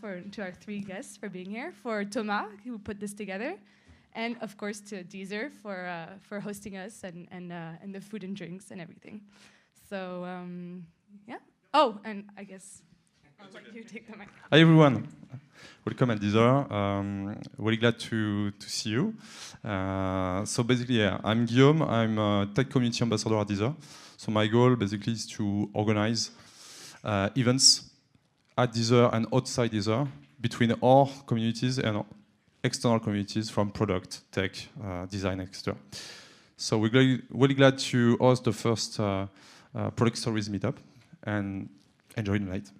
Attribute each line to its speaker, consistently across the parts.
Speaker 1: to our three guests for being here, for Thomas, who put this together, and of course to Deezer for hosting us and the food and drinks and everything. So yeah. Oh, and I guess I'll let you take the mic.
Speaker 2: Hi everyone, welcome at Deezer. Really glad to see you. So basically, yeah, I'm Guillaume. I'm a tech community ambassador at Deezer. So my goal basically is to organize events at Deezer and outside Deezer between our communities and external communities from product, tech, design, etc. So we're really glad to host the first ProductStories meetup and enjoy the night.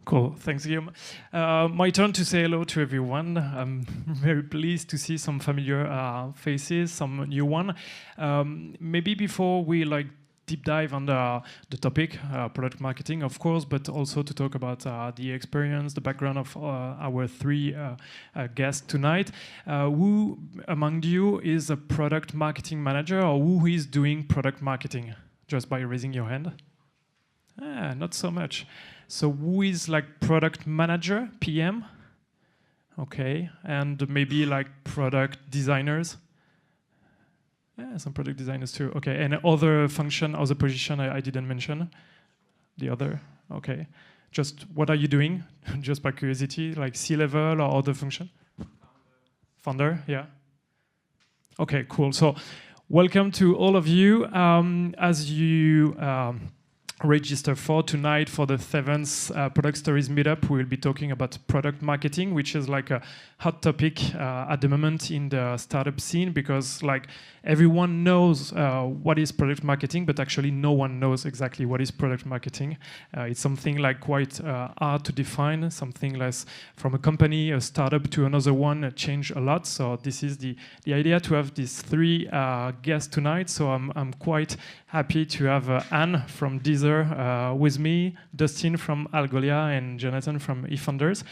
Speaker 3: Cool, thanks Guillaume. My turn to say hello to everyone. I'm very pleased to see some familiar faces, some new one. Maybe before we deep dive on the topic, product marketing, of course, but also to talk about the experience, the background of our three guests tonight. Who among you is a product marketing manager, or who is doing product marketing? Just by raising your hand. Not so much. So who is product manager, PM? Okay, and maybe product designers? Yeah, some product designers too. Okay, and other function, other position I didn't mention. The other, okay. Just what are you doing? Just by curiosity, like C-level or other function? Founder, yeah. Okay, cool. So welcome to all of you. As you register for tonight for the 7th ProductStories meetup, we will be talking about product marketing, which is a hot topic at the moment in the startup scene, because everyone knows what is product marketing, but actually no one knows exactly what is product marketing. It's something quite hard to define, something less from a company, a startup to another one, change a lot. So this is the idea to have these three guests tonight. So I'm quite happy to have Anne from Deezer with me, Dustin from Algolia, and Jonathan from eFounders.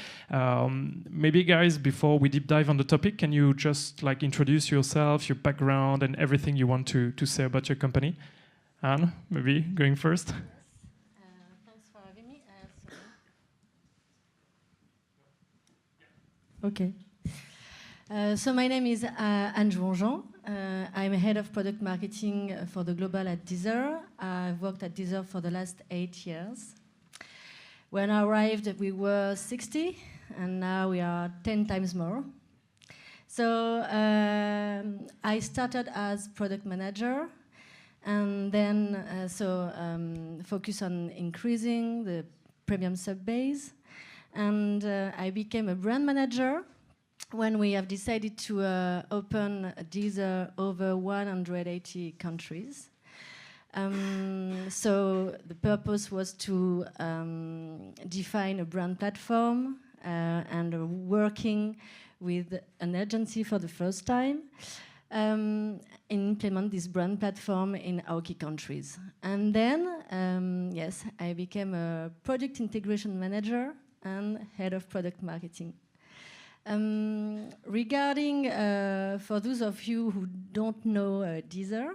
Speaker 3: Maybe guys, before we deep dive on the topic, can you just introduce yourself, your background, and everything you want to say about your company? Anne, maybe going first.
Speaker 4: Yes. Thanks for having me. Okay. So my name is Anne Jonjean. I'm head of product marketing for the global at Deezer. I've worked at Deezer for the last 8 years. When I arrived, we were 60, and now we are 10 times more. So I started as product manager, and then focus on increasing the premium sub base. And I became a brand manager when we have decided to open Deezer over 180 countries. So the purpose was to define a brand platform and working with an agency for the first time, and implement this brand platform in our key countries. And then, yes, I became a product integration manager and head of product marketing. Regarding, for those of you who don't know Deezer,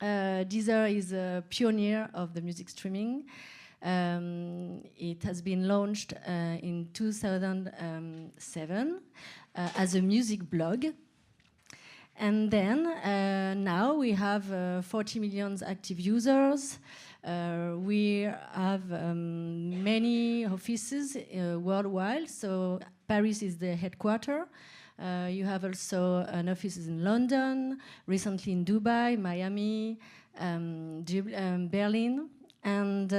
Speaker 4: Deezer is a pioneer of the music streaming. It has been launched in 2007 as a music blog. And then now we have 40 million active users. We have many offices worldwide. So Paris is the headquarters. You have also an office in London, recently in Dubai, Miami, Berlin. And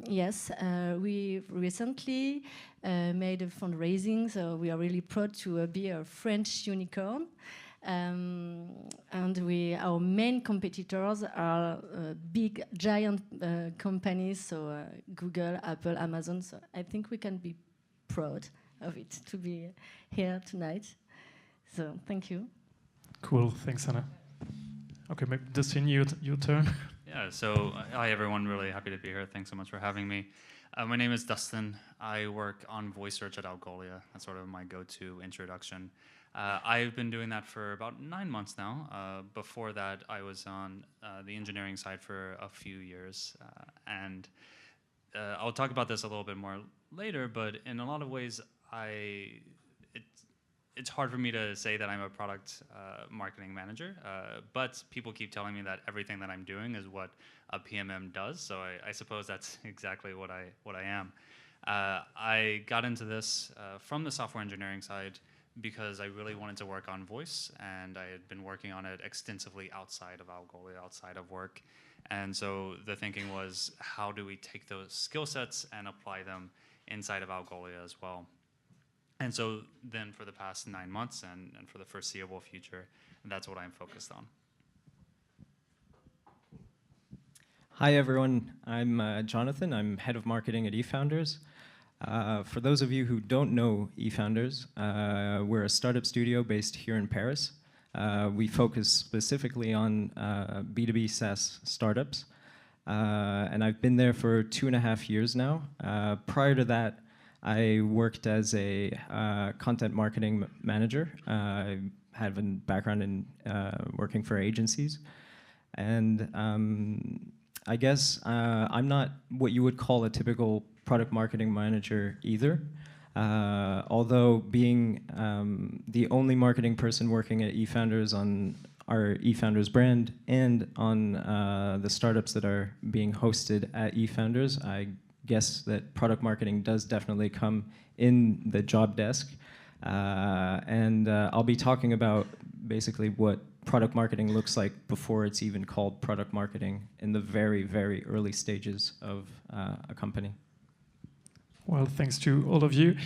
Speaker 4: yes, we recently made a fundraising, so we are really proud to be a French unicorn. And our main competitors are big, giant companies, so Google, Apple, Amazon. So I think we can be proud of it to be here tonight. So thank you.
Speaker 3: Cool, thanks, Anna. Okay, maybe Dustin, your turn.
Speaker 5: Yeah, so hi everyone, really happy to be here. Thanks so much for having me. My name is Dustin. I work on voice search at Algolia. That's sort of my go-to introduction. I've been doing that for about 9 months now. Before that, I was on the engineering side for a few years. And I'll talk about this a little bit more later, but in a lot of ways, it's hard for me to say that I'm a product marketing manager, but people keep telling me that everything that I'm doing is what a PMM does, so I suppose that's exactly what I am. I got into this from the software engineering side because I really wanted to work on voice, and I had been working on it extensively outside of Algolia, outside of work. And so the thinking was, how do we take those skill sets and apply them inside of Algolia as well? And so then for the past 9 months and for the foreseeable future, that's what I'm focused on.
Speaker 6: Hi, everyone. I'm Jonathan. I'm head of marketing at eFounders. For those of you who don't know eFounders, we're a startup studio based here in Paris. We focus specifically on B2B SaaS startups. And I've been there for 2.5 years now. Prior to that, I worked as a content marketing manager. I have a background in working for agencies. And I guess I'm not what you would call a typical product marketing manager either. Although being the only marketing person working at eFounders on our eFounders brand and on the startups that are being hosted at eFounders, I guess that product marketing does definitely come in the job desk. And I'll be talking about basically what product marketing looks like before it's even called product marketing in the very, very early stages of a company.
Speaker 3: Well, thanks to all of you.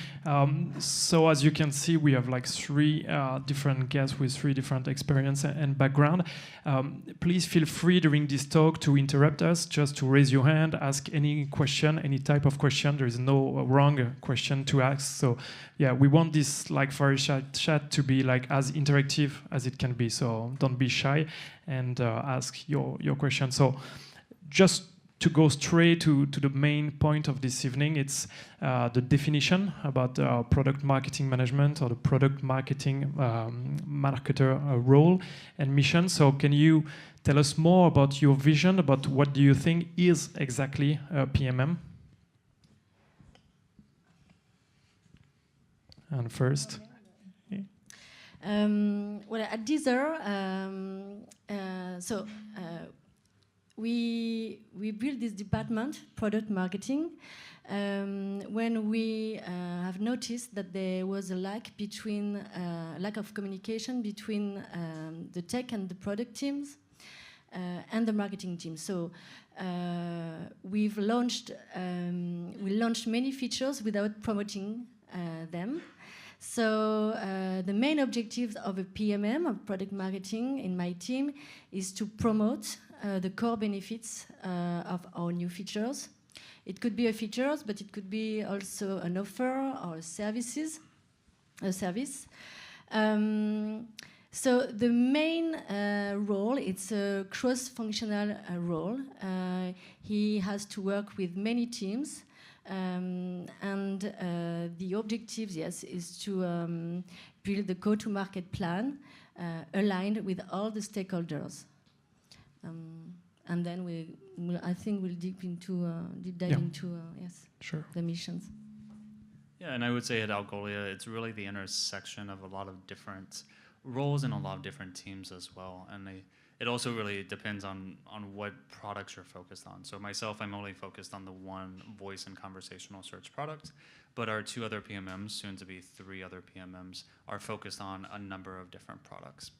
Speaker 3: So as you can see, we have like 3 different guests with 3 different experience and background. Please feel free during this talk to interrupt us, just to raise your hand, ask any question, any type of question. There is no wrong question to ask. So yeah, we want this like fireside chat to be like as interactive as it can be. So don't be shy and ask your question. So just to go straight to the main point of this evening, it's the definition about product marketing management or the product marketing marketer role and mission. So can you tell us more about your vision, about what do you think is exactly PMM? And first.
Speaker 4: Well, at Deezer, we built this department, product marketing, when we have noticed that there was a lack of communication between the tech and the product teams and the marketing team. So we launched many features without promoting them. So the main objectives of a PMM, of product marketing, in my team is to promote the core benefits of our new features. It could be a feature, but it could be also an offer or a service. So the main role, it's a cross-functional role. He has to work with many teams. And the objectives, yes, is to build the go-to-market plan aligned with all the stakeholders. And then I think we'll deep dive into yes,
Speaker 3: sure,
Speaker 4: the missions.
Speaker 5: Yeah, and I would say at Algolia, it's really the intersection of a lot of different roles and a lot of different teams as well. And it also really depends on what products you're focused on. So myself, I'm only focused on the one voice and conversational search product, but our 2 other PMMs, soon to be 3 other PMMs, are focused on a number of different products.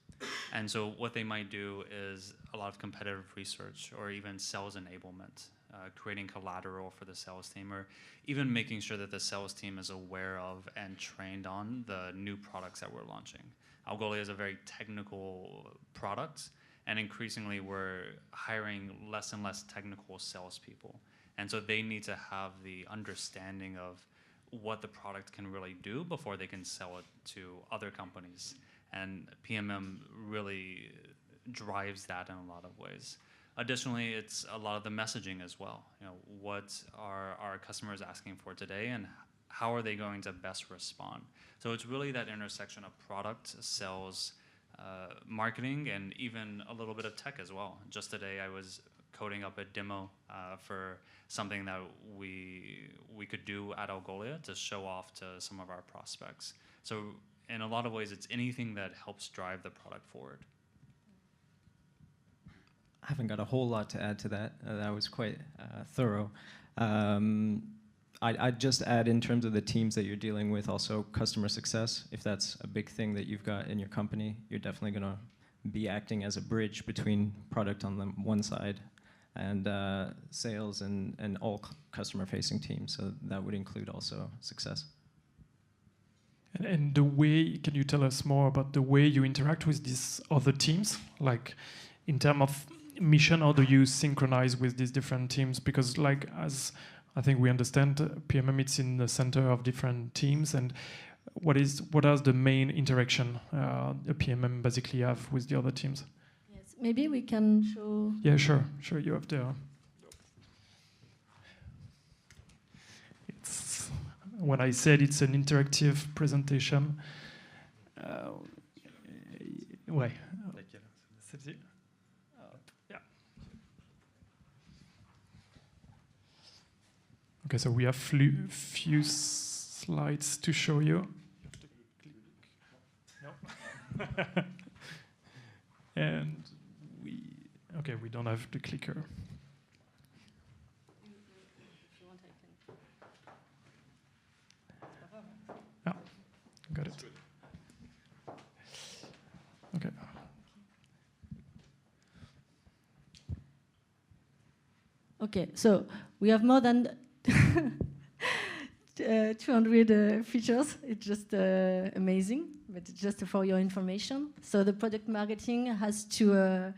Speaker 5: And so what they might do is a lot of competitive research or even sales enablement, creating collateral for the sales team, or even making sure that the sales team is aware of and trained on the new products that we're launching. Algolia is a very technical product, and increasingly we're hiring less and less technical salespeople. And so they need to have the understanding of what the product can really do before they can sell it to other companies. And PMM really drives that in a lot of ways. Additionally, it's a lot of the messaging as well. You know, what are our customers asking for today, and how are they going to best respond? So it's really that intersection of product, sales, marketing, and even a little bit of tech as well. Just today, I was coding up a demo for something that we could do at Algolia to show off to some of our prospects. So in a lot of ways, it's anything that helps drive the product forward.
Speaker 6: I haven't got a whole lot to add to that. That was quite thorough. I'd just add, in terms of the teams that you're dealing with, also customer success. If that's a big thing that you've got in your company, you're definitely going to be acting as a bridge between product on the one side and sales and all customer-facing teams. So that would include also success.
Speaker 3: And the way, can you tell us more about the way you interact with these other teams? Like, in terms of mission, how do you synchronize with these different teams? Because, like, as I think we understand, PMM it's in the center of different teams. And what are the main interaction a PMM basically have with the other teams?
Speaker 4: Yes, maybe we can show.
Speaker 3: Yeah, sure. You have the. When I said it's an interactive presentation, ouais. Yeah. Okay, so we have few slides to show you. No. And we don't have the clicker. Got it. Okay.
Speaker 4: Okay, so we have more than 200 features. It's just amazing, but it's just for your information. So the product marketing has to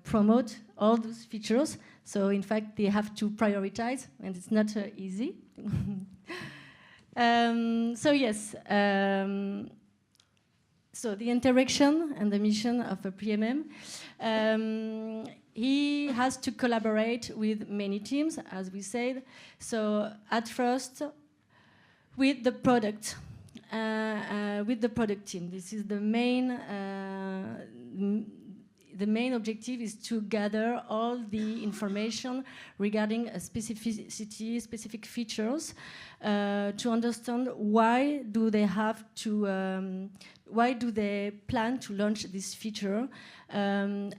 Speaker 4: promote all those features. So in fact, they have to prioritize, and it's not easy. So yes, so the interaction and the mission of a PMM, he has to collaborate with many teams, as we said. So at first, with the product team. This is the main objective is to gather all the information regarding a specific features, to understand why do they plan to launch this feature, and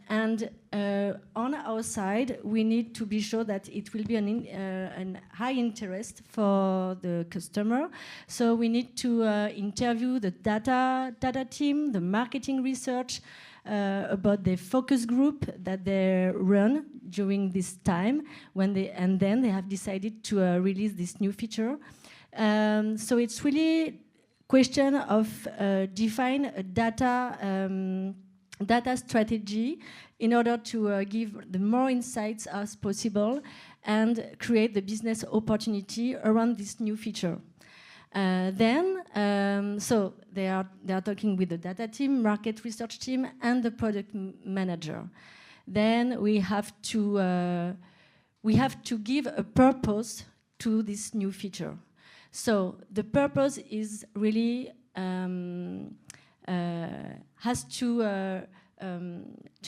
Speaker 4: on our side we need to be sure that it will be an high interest for the customer. So we need to interview the data team, the marketing research, about the focus group that they run during this time and then they have decided to release this new feature. So it's really question of define a data strategy in order to give the more insights as possible and create the business opportunity around this new feature. So they are talking with the data team, market research team, and the product manager. Then we have to give a purpose to this new feature. So the purpose is really has to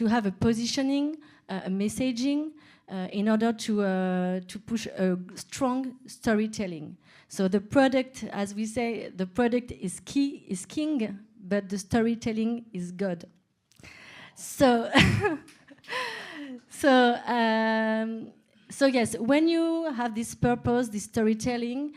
Speaker 4: have a positioning, a messaging, in order to push a strong storytelling. So the product, as we say, the product is king, but the storytelling is God. So, so yes, when you have this purpose, this storytelling,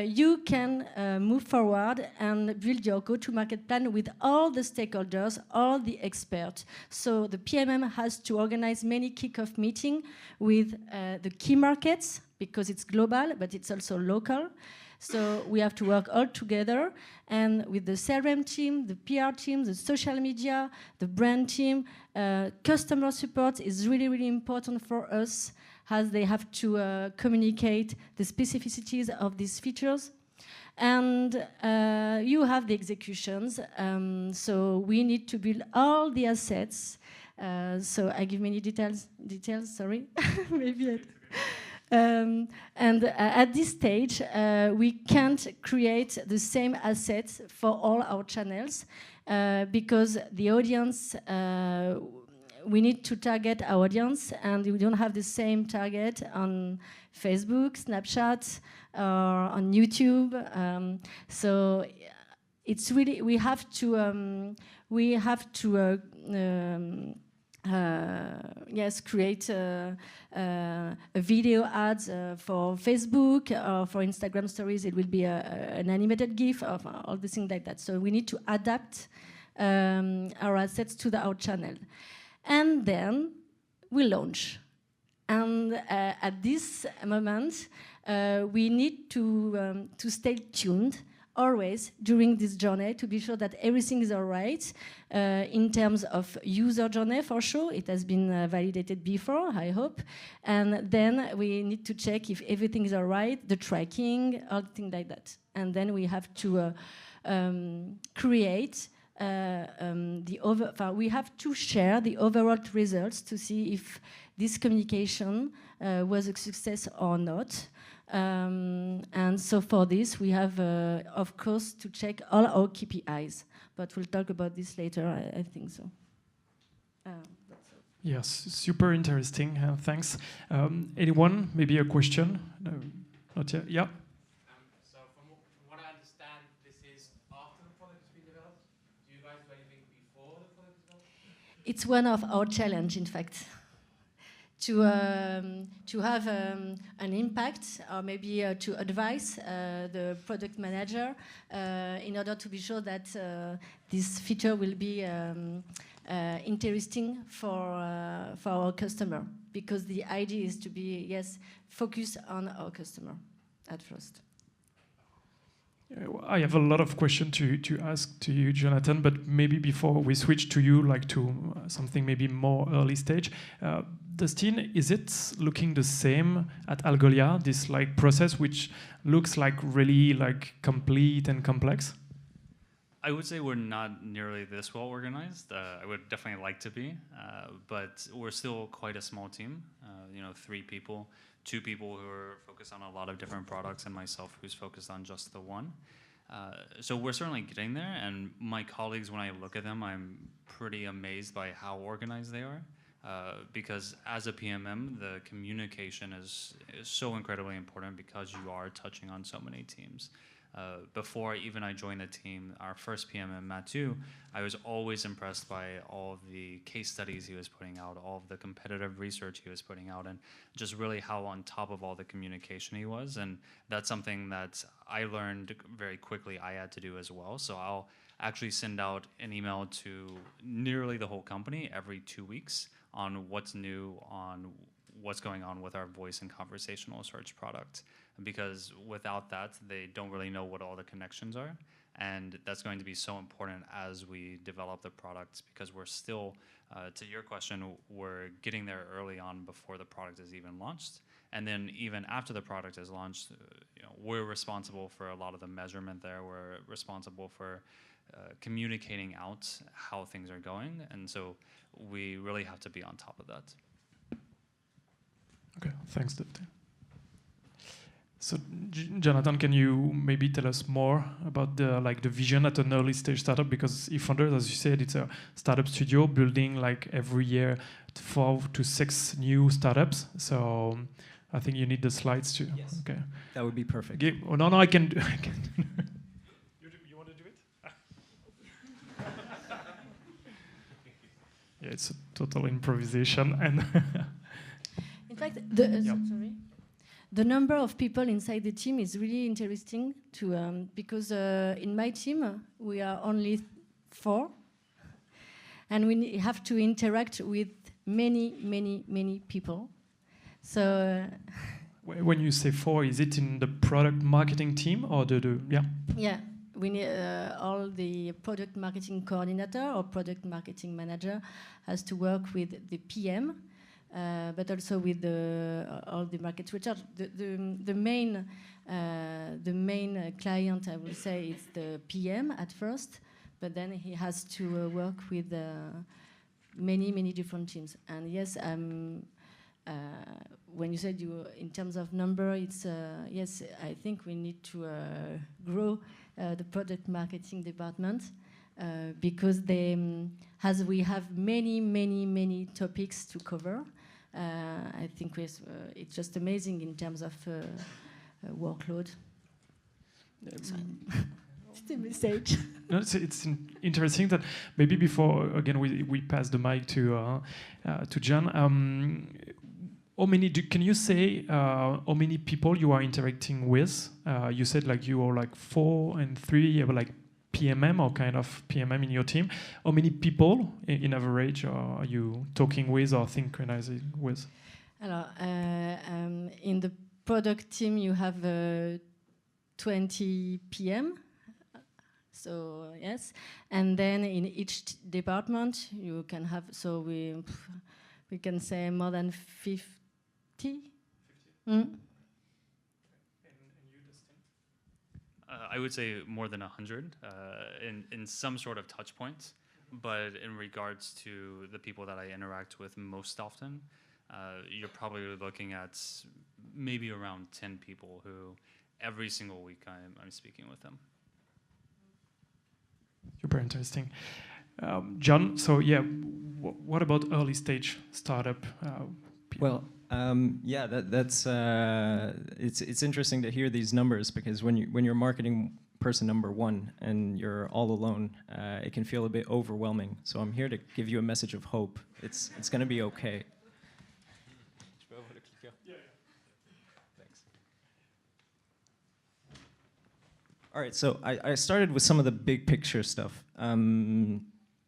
Speaker 4: you can move forward and build your go-to-market plan with all the stakeholders, all the experts. So the PMM has to organize many kick-off meetings with the key markets, because it's global, but it's also local. So we have to work all together, and with the CRM team, the PR team, the social media, the brand team, customer support is really, really important for us, as they have to communicate the specificities of these features. And you have the executions, so we need to build all the assets. So I give many details, sorry, maybe and at this stage, we can't create the same assets for all our channels, because the audience we need to target our audience, and we don't have the same target on Facebook, Snapchat, or on YouTube. So it's really we have to create a video ads for Facebook or for Instagram stories. It will be an animated GIF of all the things like that. So we need to adapt our assets to our channel, and then we launch. And at this moment, we need to stay tuned always during this journey to be sure that everything is all right in terms of user journey. For sure, it has been validated before, I hope, and then we need to check if everything is all right, the tracking, all things like that, and then we have to create we have to share the overall results to see if this communication was a success or not. And so for this, we have, of course, to check all our KPIs. But we'll talk about this later, I think so.
Speaker 3: Yes, super interesting. Thanks. Anyone, maybe a question? No, not yet. Yeah.
Speaker 7: So from what I understand, this is after the product has been developed. Do you guys do anything before the product is developed?
Speaker 4: It's one of our challenge, in fact. To have an impact, or maybe to advise the product manager in order to be sure that this feature will be interesting for our customer, because the idea is to be, yes, focused on our customer at first.
Speaker 3: I have a lot of questions to ask to you, Jonathan, but maybe before we switch to you, like to something maybe more early stage, Dustin, is it looking the same at Algolia, this like process which looks like really like complete and complex?
Speaker 5: I would say we're not nearly this well organized. I would definitely like to be, but we're still quite a small team. 3 people, 2 people who are focused on a lot of different products, and myself who's focused on just the one. So we're certainly getting there, and my colleagues, when I look at them, I'm pretty amazed by how organized they are. Because as a PMM, the communication is so incredibly important because you are touching on so many teams. Before even I joined the team, our first PMM, Mathieu, I was always impressed by all of the case studies he was putting out, all of the competitive research he was putting out, and just really how on top of all the communication he was. And that's something that I learned very quickly I had to do as well. So I'll actually send out an email to nearly the whole company every 2 weeks on what's new, on what's going on with our voice and conversational search product. Because without that, they don't really know what all the connections are. And that's going to be so important as we develop the products, because we're still, to your question, we're getting there early on before the product is even launched. And then even after the product is launched, we're responsible for a lot of the measurement there. We're responsible for communicating out how things are going. And so we really have to be on top of that.
Speaker 3: Okay, thanks, Dr. So, Jonathan, can you maybe tell us more about the vision at an early stage startup? Because eFounders, as you said, it's a startup studio building like every year 4 to 6 new startups. So I think you need the slides too.
Speaker 6: Yes.
Speaker 3: Okay.
Speaker 6: That would be perfect.
Speaker 3: Oh, no, I can do. You want to do it? Yeah, it's a total improvisation and.
Speaker 4: In fact, the number of people inside the team is really interesting to because in my team we are only 4, and we have to interact with many people. So.
Speaker 3: When you say 4, is it in the product marketing team or yeah?
Speaker 4: Yeah, we need all the product marketing coordinator or product marketing manager has to work with the PM. But also with all the market research. The main client, I will say, is the PM at first, but then he has to work with many different teams. And yes, when you said in terms of number, it's yes, I think we need to grow the product marketing department. because they, as we have many topics to cover, I think it's just amazing in terms of workload. Sorry. It's a message.
Speaker 3: No, it's interesting that maybe before again we pass the mic to John. How many? Can you say how many people you are interacting with? You said like you are like 4 and 3. You have like PMM or kind of PMM in your team. How many people in average are you talking with or synchronizing with?
Speaker 4: Alors, in the product team, you have 20 PM. So yes, and then in each department you can have. So we can say more than 50. 50? Mm.
Speaker 5: And you, Dustin? I would say more than 100 in some sort of touch points. But in regards to the people that I interact with most often, you're probably looking at maybe around 10 people who every single week I'm speaking with them.
Speaker 3: Super interesting. John, so yeah, what about early stage startup?
Speaker 6: Well, yeah, that's it's interesting to hear these numbers, because when you're marketing person number 1 and you're all alone, it can feel a bit overwhelming. So I'm here to give you a message of hope. It's going to be okay. Thanks. All right, so I started with some of the big picture stuff, but I'm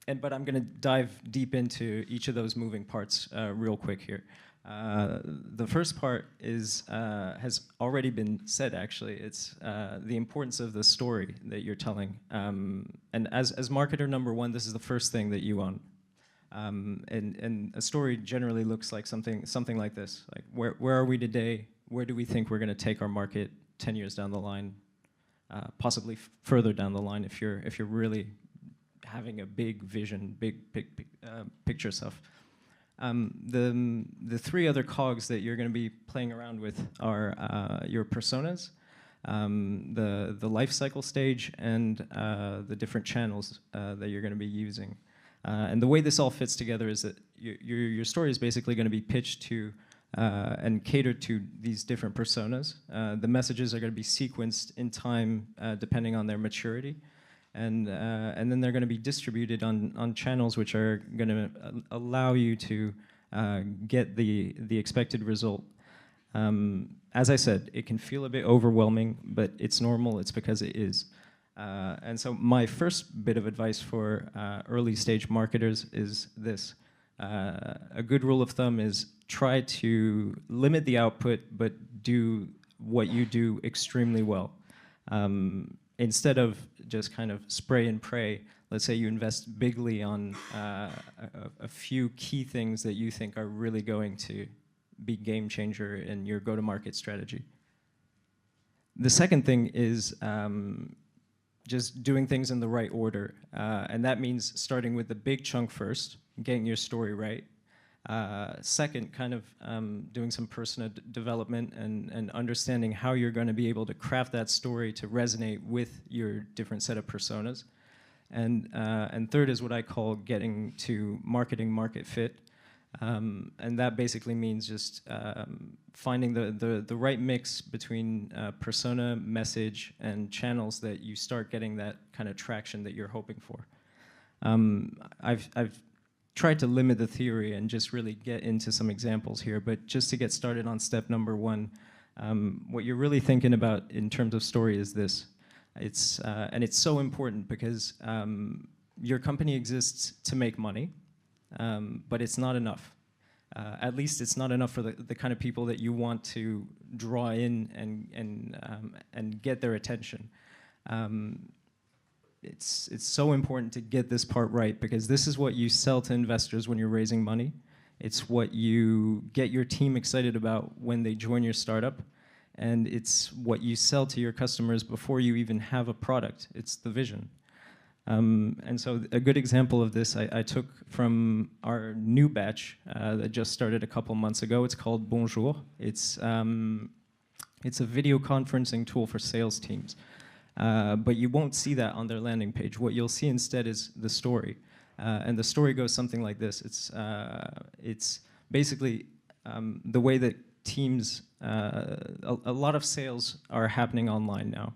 Speaker 6: going to dive deep into each of those moving parts real quick here. The first part is has already been said, actually. It's the importance of the story that you're telling. And as marketer number 1, this is the first thing that you own. And a story generally looks like something like this. Like, where are we today? Where do we think we're going to take our market 10 years down the line? Possibly further down the line if you're really having a big vision, big picture stuff. The 3 other cogs that you're going to be playing around with are your personas, the life cycle stage, and the different channels that you're going to be using. And the way this all fits together is that your story is basically going to be pitched to and catered to these different personas. The messages are going to be sequenced in time depending on their maturity. And then they're going to be distributed on channels which are going to allow you to get the expected result. As I said, it can feel a bit overwhelming, but it's normal. It's because it is. And so my first bit of advice for early stage marketers is this. A good rule of thumb is try to limit the output, but do what you do extremely well. Instead of just kind of spray and pray, let's say you invest bigly on a few key things that you think are really going to be game changer in your go-to-market strategy. The second thing is just doing things in the right order. And that means starting with the big chunk first, getting your story right. Second, kind of doing some personal development and understanding how you're going to be able to craft that story to resonate with your different set of personas. And third is what I call getting to marketing market fit. And that basically means just finding the right mix between persona, message, and channels that you start getting that kind of traction that you're hoping for. I've tried to limit the theory and just really get into some examples here, but just to get started on step number 1, what you're really thinking about in terms of story is this. And it's so important because your company exists to make money, but it's not enough. At least it's not enough for the kind of people that you want to draw in and get their attention. It's so important to get this part right, because this is what you sell to investors when you're raising money. It's what you get your team excited about when they join your startup. And it's what you sell to your customers before you even have a product. It's the vision. And so a good example of this I took from our new batch that just started a couple months ago. It's called Bonjour. It's a video conferencing tool for sales teams. But you won't see that on their landing page. What you'll see instead is the story. And the story goes something like this. It's basically the way that teams, a lot of sales are happening online now,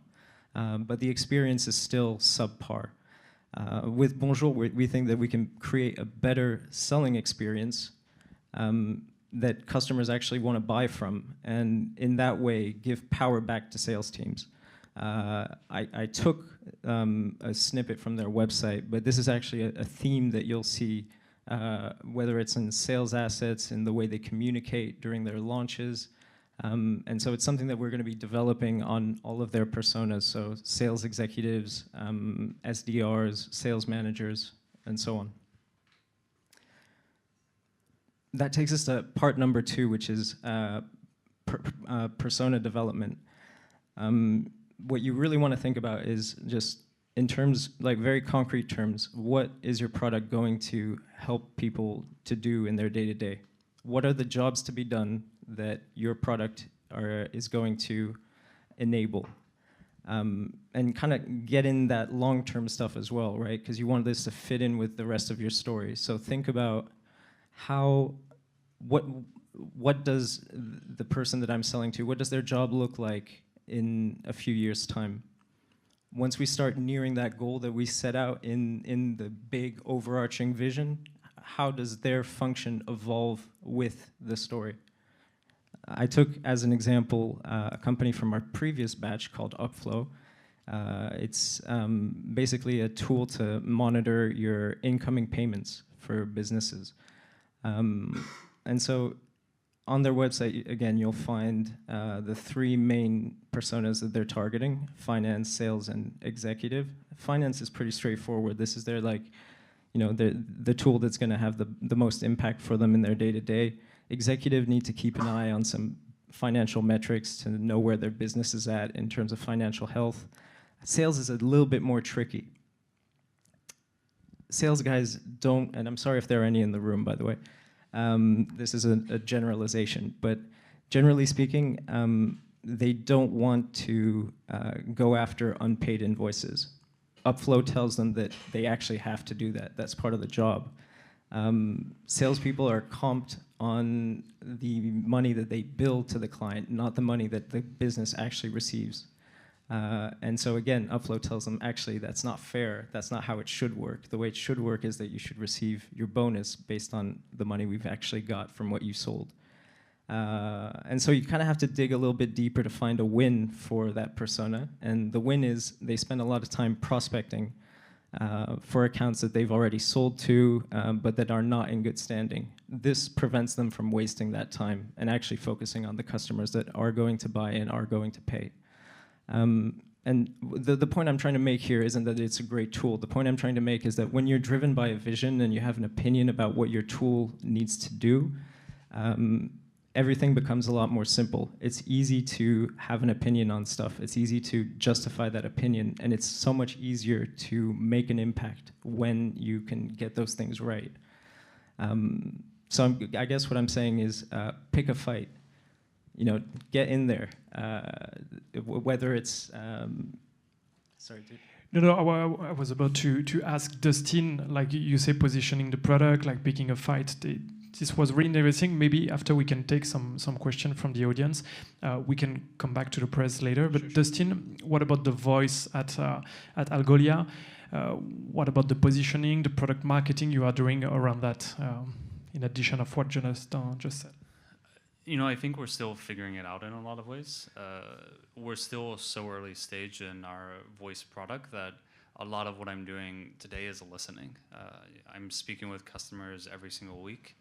Speaker 6: but the experience is still subpar. With Bonjour, we think that we can create a better selling experience that customers actually want to buy from, and in that way, give power back to sales teams. I took a snippet from their website, but this is actually a theme that you'll see, whether it's in sales assets, in the way they communicate during their launches. And so it's something that we're going to be developing on all of their personas, so sales executives, SDRs, sales managers, and so on. That takes us to part number 2, which is persona development. What you really want to think about is just in terms, like very concrete terms, what is your product going to help people to do in their day-to-day? What are the jobs to be done that your product is going to enable? And kind of get in that long-term stuff as well, right? Because you want this to fit in with the rest of your story. So think about what does the person that I'm selling to, what does their job look like in a few years' time? Once we start nearing that goal that we set out in the big overarching vision, how does their function evolve with the story? I took as an example a company from our previous batch called Upflow. It's basically a tool to monitor your incoming payments for businesses. And so on their website, again, you'll find the 3 main personas that they're targeting: finance, sales, and executive. Finance is pretty straightforward. This is their, like, you know, the tool that's going to have the most impact for them in their day-to-day. Executive need to keep an eye on some financial metrics to know where their business is at in terms of financial health. Sales is a little bit more tricky. Sales guys don't, and I'm sorry if there are any in the room, by the way. This is a generalization, but generally speaking, they don't want to go after unpaid invoices. Upflow tells them that they actually have to do that. That's part of the job. Salespeople are comped on the money that they bill to the client, not the money that the business actually receives. And so again, Upflow tells them, actually, that's not fair. That's not how it should work. The way it should work is that you should receive your bonus based on the money we've actually got from what you sold. And so you kind of have to dig a little bit deeper to find a win for that persona. And the win is they spend a lot of time prospecting for accounts that they've already sold to, but that are not in good standing. This prevents them from wasting that time and actually focusing on the customers that are going to buy and are going to pay. And the point I'm trying to make here isn't that it's a great tool. The point I'm trying to make is that when you're driven by a vision and you have an opinion about what your tool needs to do, everything becomes a lot more simple. It's easy to have an opinion on stuff. It's easy to justify that opinion, and it's so much easier to make an impact when you can get those things right. So I guess what I'm saying is pick a fight. You know, get in there. Whether it's sorry, dude.
Speaker 3: No, I was about to ask Dustin, like you say, positioning the product, like picking a fight. This was really interesting. Maybe after we can take some question from the audience. We can come back to the press later. But sure. Dustin, what about the voice at Algolia? What about the positioning, the product marketing you are doing around that, in addition of what Jonathan just said?
Speaker 5: You know, I think we're still figuring it out in a lot of ways. We're still so early stage in our voice product that a lot of what I'm doing today is listening. I'm speaking with customers every single week.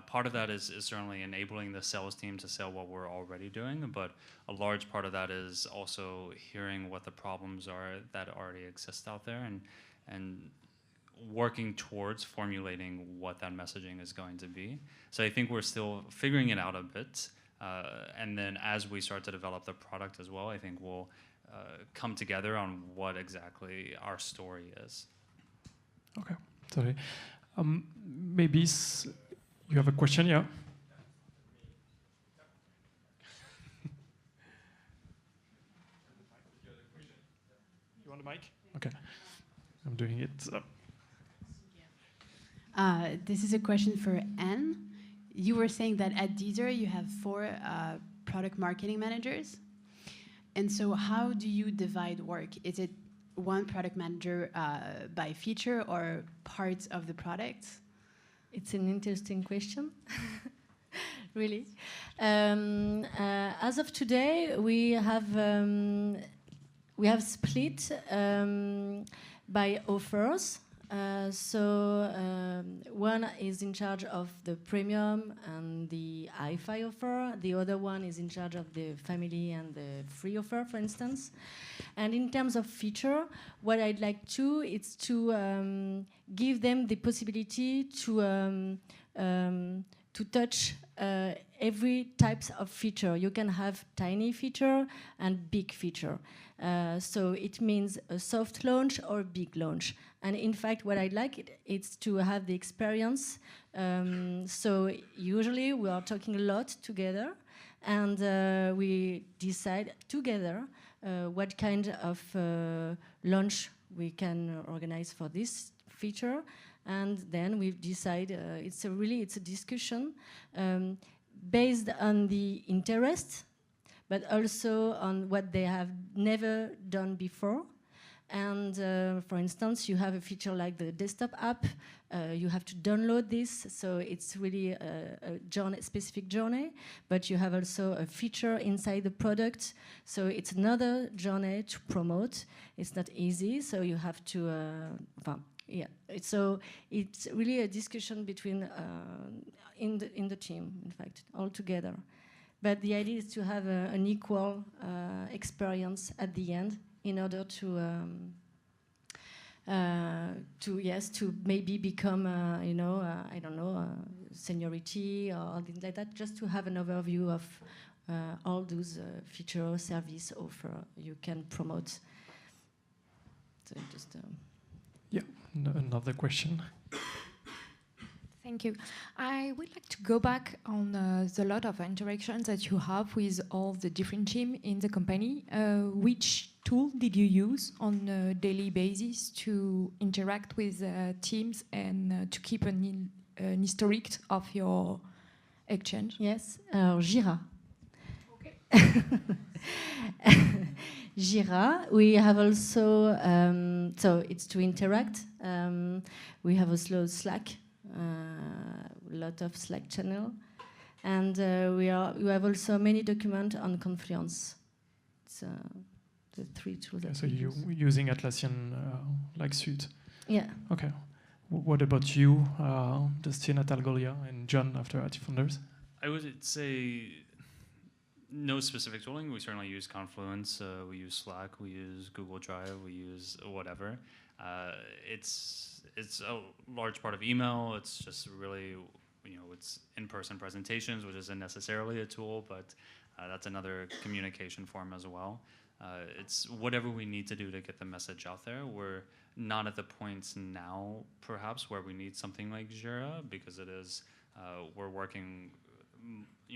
Speaker 5: Part of that is certainly enabling the sales team to sell what we're already doing, but a large part of that is also hearing what the problems are that already exist out there and working towards formulating what that messaging is going to be. So I think we're still figuring it out a bit. And then as we start to develop the product as well, I think we'll come together on what exactly our story is.
Speaker 3: Okay, sorry. Maybe you have a question, yeah? want the mic? Okay. I'm doing it.
Speaker 8: This is a question for Anne. You were saying that at Deezer you have 4 product marketing managers. And so how do you divide work? Is it one product manager by feature or parts of the product?
Speaker 4: It's an interesting question. Really. As of today, we have split by offers. One is in charge of the premium and the hi-fi offer. The other one is in charge of the family and the free offer, for instance. And in terms of feature, what I'd like to is to give them the possibility to touch every types of feature. You can have tiny feature and big feature. So it means a soft launch or a big launch. And in fact, what I'd like it's to have the experience. So usually we are talking a lot together, and we decide together what kind of launch we can organize for this feature. And then we decide, it's a discussion based on the interest, but also on what they have never done before. And for instance, you have a feature like the desktop app, you have to download this, so it's really a specific journey, but you have also a feature inside the product, so it's another journey to promote. It's not easy, so you have to, so it's really a discussion between, in the team, in fact, all together. But the idea is to have an equal experience at the end, in order to maybe become, I don't know, seniority or things like that, just to have an overview of all those feature, service, offer you can promote. So just.
Speaker 3: Yeah, another question.
Speaker 9: Thank you. I would like to go back on the lot of interactions that you have with all the different teams in the company. Which tool did you use on a daily basis to interact with teams and to keep an historic of your exchange?
Speaker 4: Yes, Jira.
Speaker 9: Okay.
Speaker 4: Jira. We have also, so it's to interact. We have also Slack. A lot of Slack channel, and we have also many documents on Confluence. It's the 3 tools.
Speaker 3: Yeah, so you're using Atlassian like suite.
Speaker 4: Yeah.
Speaker 3: Okay. What about you, Dustin at Algolia, and John after IT Founders?
Speaker 5: I would say no specific tooling. We certainly use Confluence. We use Slack. We use Google Drive. We use whatever. It's a large part of email. It's just really, it's in-person presentations, which isn't necessarily a tool, but that's another communication form as well. It's whatever we need to do to get the message out there. We're not at the points now, perhaps, where we need something like Jira, because it is, we're working,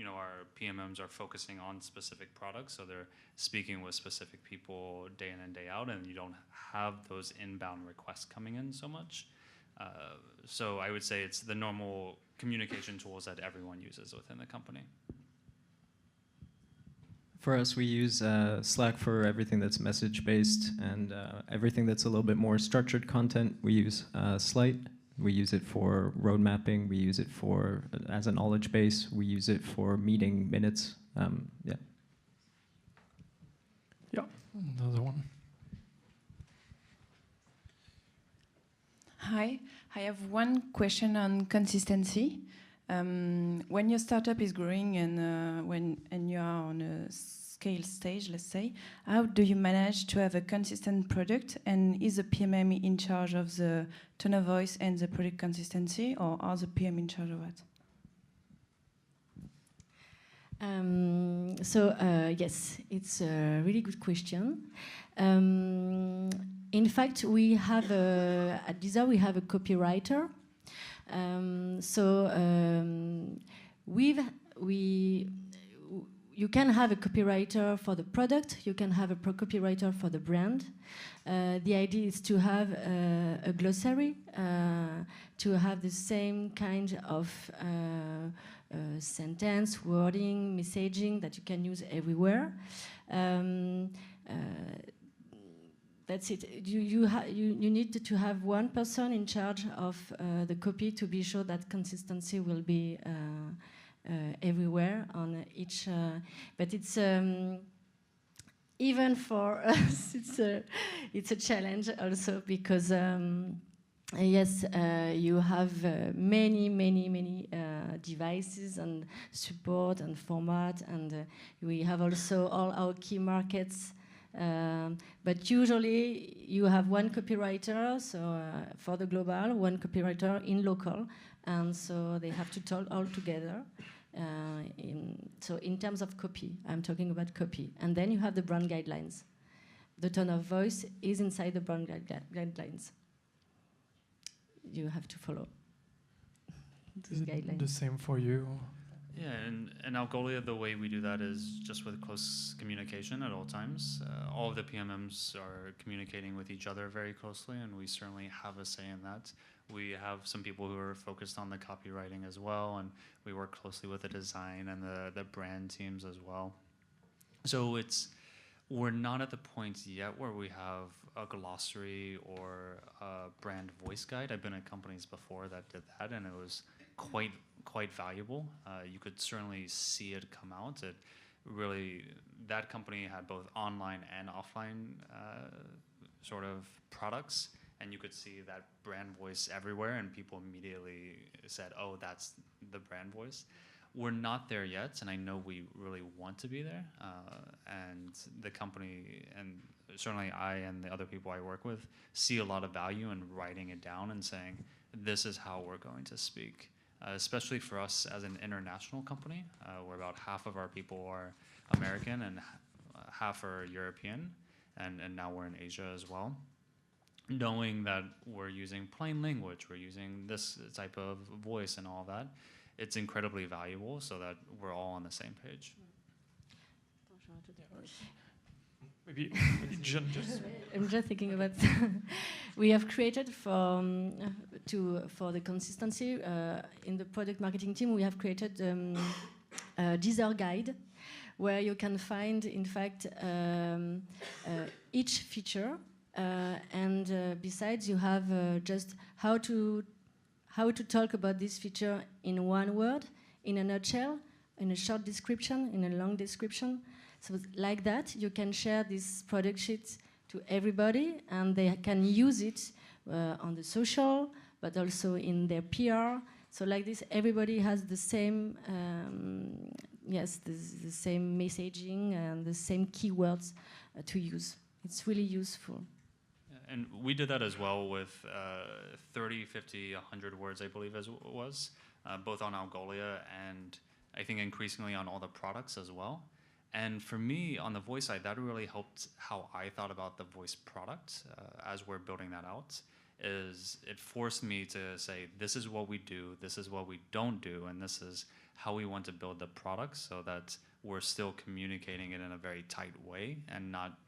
Speaker 5: our PMMs are focusing on specific products, so they're speaking with specific people day in and day out, and you don't have those inbound requests coming in so much. So I would say it's the normal communication tools that everyone uses within the company.
Speaker 6: For us, we use Slack for everything that's message-based, and everything that's a little bit more structured content, we use Slite. We use it for road mapping. We use it for as a knowledge base. We use it for meeting minutes. Yeah.
Speaker 3: Yeah, another one.
Speaker 10: Hi, I have one question on consistency. When your startup is growing and you are on a scale stage, let's say, how do you manage to have a consistent product? And is the PMM in charge of the tone of voice and the product consistency, or are the PM in charge of that?
Speaker 4: Yes, it's a really good question. In fact, we have at Deezer we have a copywriter. you can have a copywriter for the product, you can have a copywriter for the brand. The idea is to have a glossary, to have the same kind of sentence, wording, messaging that you can use everywhere. That's it. You need to have one person in charge of the copy to be sure that consistency will be everywhere on each. But it's even for us, it's a challenge also because yes, you have many devices and support and format, and we have also all our key markets. But usually you have one copywriter, so for the global, one copywriter in local, and so they have to talk all together. So in terms of copy, I'm talking about copy. And then you have the brand guidelines. The tone of voice is inside the brand guidelines. You have to follow these guidelines.
Speaker 3: The same for you?
Speaker 5: Yeah, in Algolia, the way we do that is just with close communication at all times. All of the PMMs are communicating with each other very closely, and we certainly have a say in that. We have some people who are focused on the copywriting as well, and we work closely with the design and the brand teams as well. So we're not at the point yet where we have a glossary or a brand voice guide. I've been at companies before that did that, and it was quite valuable. You could certainly see it come out. It really, that company had both online and offline sort of products, and you could see that brand voice everywhere, and people immediately said, oh, that's the brand voice. We're not there yet, and I know we really want to be there. And the company, and certainly I and the other people I work with, see a lot of value in writing it down and saying, this is how we're going to speak. Especially for us as an international company, where about half of our people are American and half are European, and now we're in Asia as well. Knowing that we're using plain language, we're using this type of voice and all that, it's incredibly valuable so that we're all on the same page.
Speaker 3: Maybe John, just...
Speaker 4: I'm just thinking about we have created for the consistency in the product marketing team. We have created a Deezer guide where you can find, in fact, each feature, and besides, you have just how to talk about this feature in one word, in a nutshell, in a short description, in a long description. So like that, you can share this product sheet to everybody, and they can use it on the social, but also in their PR. So like this, everybody has the same, the same messaging and the same keywords to use. It's really useful.
Speaker 5: And we did that as well with 30, 50, 100 words, I believe as it was, both on Algolia and I think increasingly on all the products as well. And for me, on the voice side, that really helped how I thought about the voice product as we're building that out. Is it forced me to say, this is what we do, this is what we don't do, and this is how we want to build the product so that we're still communicating it in a very tight way and not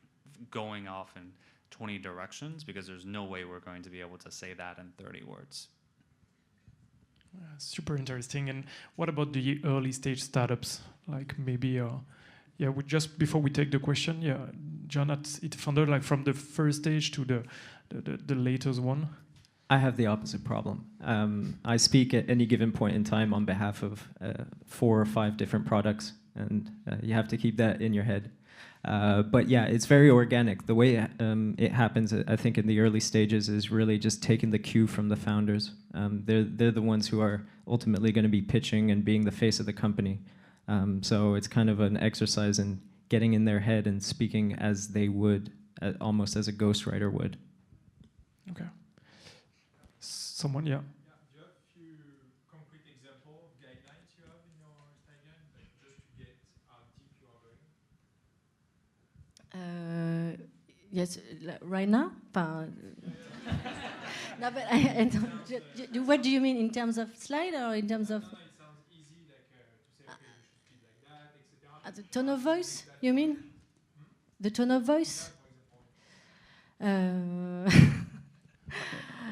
Speaker 5: going off in 20 directions, because there's no way we're going to be able to say that in 30 words.
Speaker 3: Super interesting. And what about the early stage startups? Like maybe... we just before we take the question, John, it founded like from the first stage to the latest one.
Speaker 6: I have the opposite problem. I speak at any given point in time on behalf of 4 or 5 different products, and you have to keep that in your head. But yeah, it's very organic. The way it happens, I think, in the early stages is really just taking the cue from the founders. They're the ones who are ultimately going to be pitching and being the face of the company. So it's kind of an exercise in getting in their head and speaking as they would, almost as a ghostwriter would.
Speaker 3: Okay. Someone, yeah.
Speaker 11: Do you have a few concrete example guidelines you have in your guideline, like just to get how deep you are going?
Speaker 4: Yes, right now? No, but I don't, what do you mean in terms of slide or in terms of?
Speaker 11: No, it sounds easy, like to say, okay, you should speak like that, etc.
Speaker 4: The tone of voice, you mean? The tone of voice?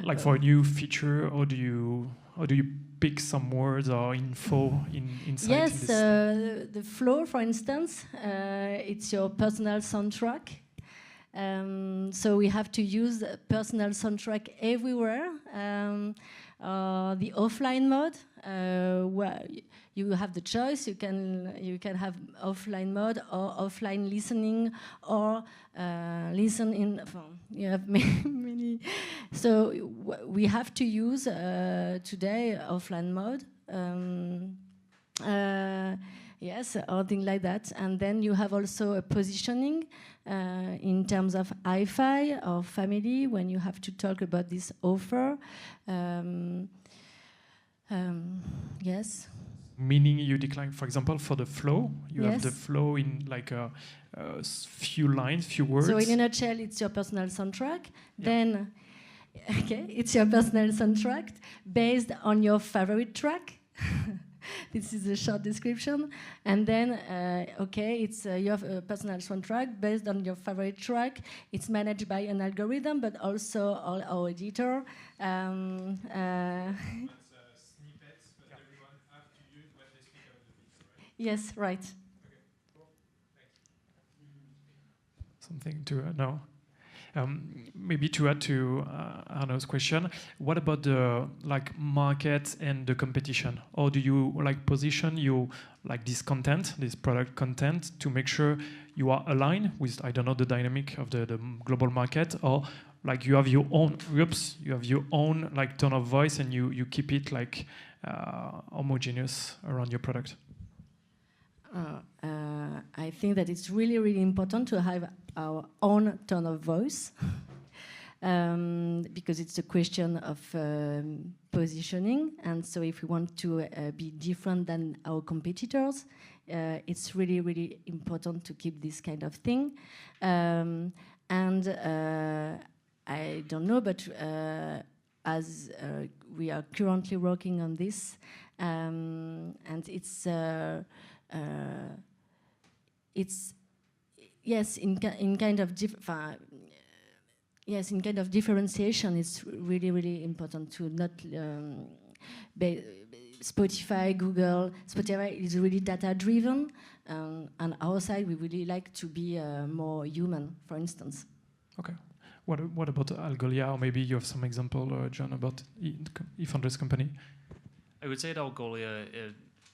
Speaker 3: Like for a new feature, or do you pick some words or info inside?
Speaker 4: Yes,
Speaker 3: in this?
Speaker 4: the flow, for instance, it's your personal soundtrack. So we have to use a personal soundtrack everywhere. The offline mode, where you have the choice. You can have offline mode or offline listening or listen in. You have many. So we have to use today offline mode. Yes, or things like that. And then you have also a positioning in terms of hi-fi or family when you have to talk about this offer. Yes.
Speaker 3: Meaning you decline, for example, for the flow. You
Speaker 4: Yes.
Speaker 3: have the flow in like a few lines, few words.
Speaker 4: So in a nutshell, it's your personal soundtrack.
Speaker 3: Yeah.
Speaker 4: Then, okay, it's your personal soundtrack based on your favorite track. This is a short description. And then, okay, it's your personal soundtrack based on your favorite track. It's managed by an algorithm, but also our editor.
Speaker 11: Snippets, but everyone have to use when they speak about the beats, right?
Speaker 4: Yes, right.
Speaker 11: Okay, cool. Thanks.
Speaker 3: Something to know. Maybe to add to Arnaud's question, what about the like market and the competition? Or do you like position you like this content, this product content, to make sure you are aligned with, I don't know, the dynamic of the global market, or like you have your own like tone of voice and you keep it like homogeneous around your product?
Speaker 4: I think that it's really, really important to have our own tone of voice because it's a question of positioning. And so if we want to be different than our competitors, it's really, really important to keep this kind of thing. And I don't know, but as we are currently working on this, and it's yes, in kind of differentiation. It's really, really important to not Spotify, Google. Spotify is really data driven. On our side, we really like to be more human, for instance.
Speaker 3: Okay. What about Algolia, or maybe you have some example, John, about eFounders company?
Speaker 5: I would say at Algolia,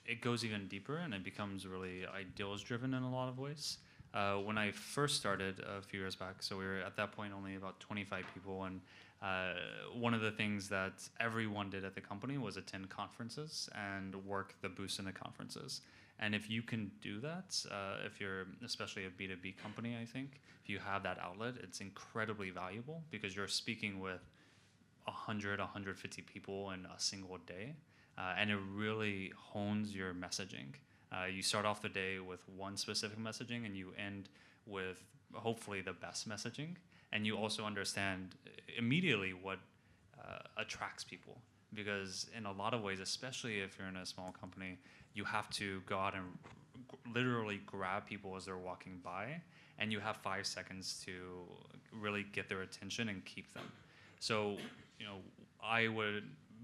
Speaker 5: it goes even deeper and it becomes really ideals driven in a lot of ways. When I first started a few years back, so we were at that point only about 25 people, and one of the things that everyone did at the company was attend conferences and work the booths in the conferences. And if you can do that, if you're especially a B2B company, I think, if you have that outlet, it's incredibly valuable because you're speaking with 100, 150 people in a single day. And it really hones your messaging. You start off the day with one specific messaging and you end with hopefully the best messaging. And you also understand immediately what attracts people. Because in a lot of ways, especially if you're in a small company, you have to go out and literally grab people as they're walking by. And you have 5 seconds to really get their attention and keep them. So,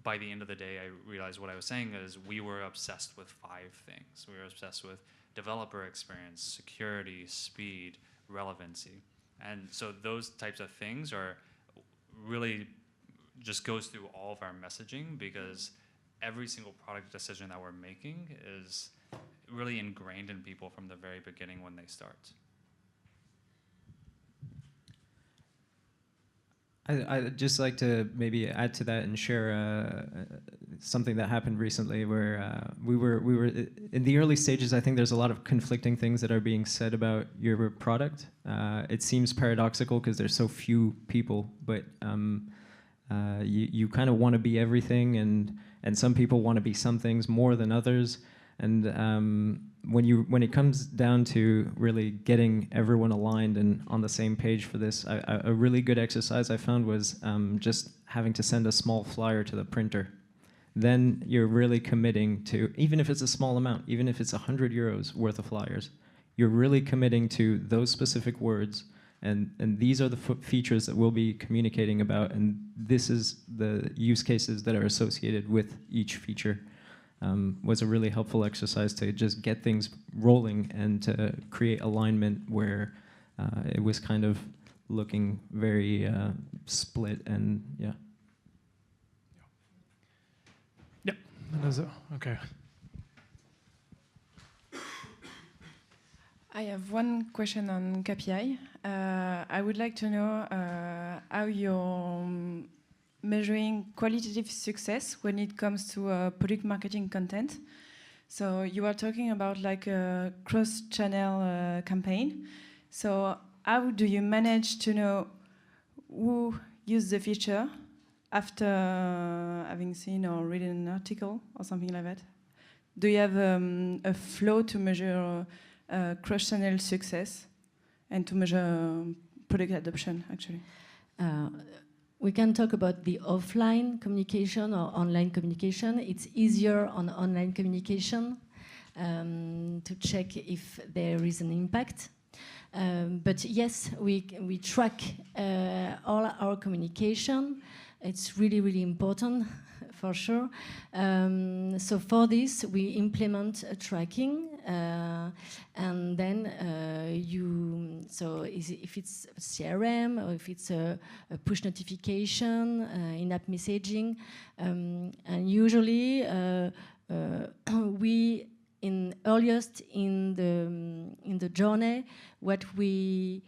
Speaker 5: by the end of the day, I realized what I was saying is we were obsessed with 5 things. We were obsessed with developer experience, security, speed, relevancy. And so those types of things are really just goes through all of our messaging because every single product decision that we're making is really ingrained in people from the very beginning when they start.
Speaker 6: I'd just like to maybe add to that and share something that happened recently where we were in the early stages. I think there's a lot of conflicting things that are being said about your product. It seems paradoxical because there's so few people, but you kind of want to be everything, and some people want to be some things more than others. And when it comes down to really getting everyone aligned and on the same page for this, a really good exercise I found was just having to send a small flyer to the printer. Then you're really committing to, even if it's a small amount, even if it's 100 euros worth of flyers, you're really committing to those specific words, and these are the features that we'll be communicating about, and this is the use cases that are associated with each feature. Was a really helpful exercise to just get things rolling and to create alignment where it was kind of looking very split, and yeah.
Speaker 3: Yeah, okay.
Speaker 10: I have one question on KPI. I would like to know how you're measuring qualitative success when it comes to product marketing content. So you are talking about like a cross-channel campaign. So how do you manage to know who used the feature after having seen or read an article or something like that? Do you have a flow to measure cross-channel success and to measure product adoption, actually?
Speaker 4: We can talk about the offline communication or online communication. It's easier on online communication to check if there is an impact. But yes, we track all our communication. It's really, really important, for sure. So for this, we implement a tracking, and then if it's CRM or if it's a push notification, in-app messaging, and usually we earliest in the journey, what we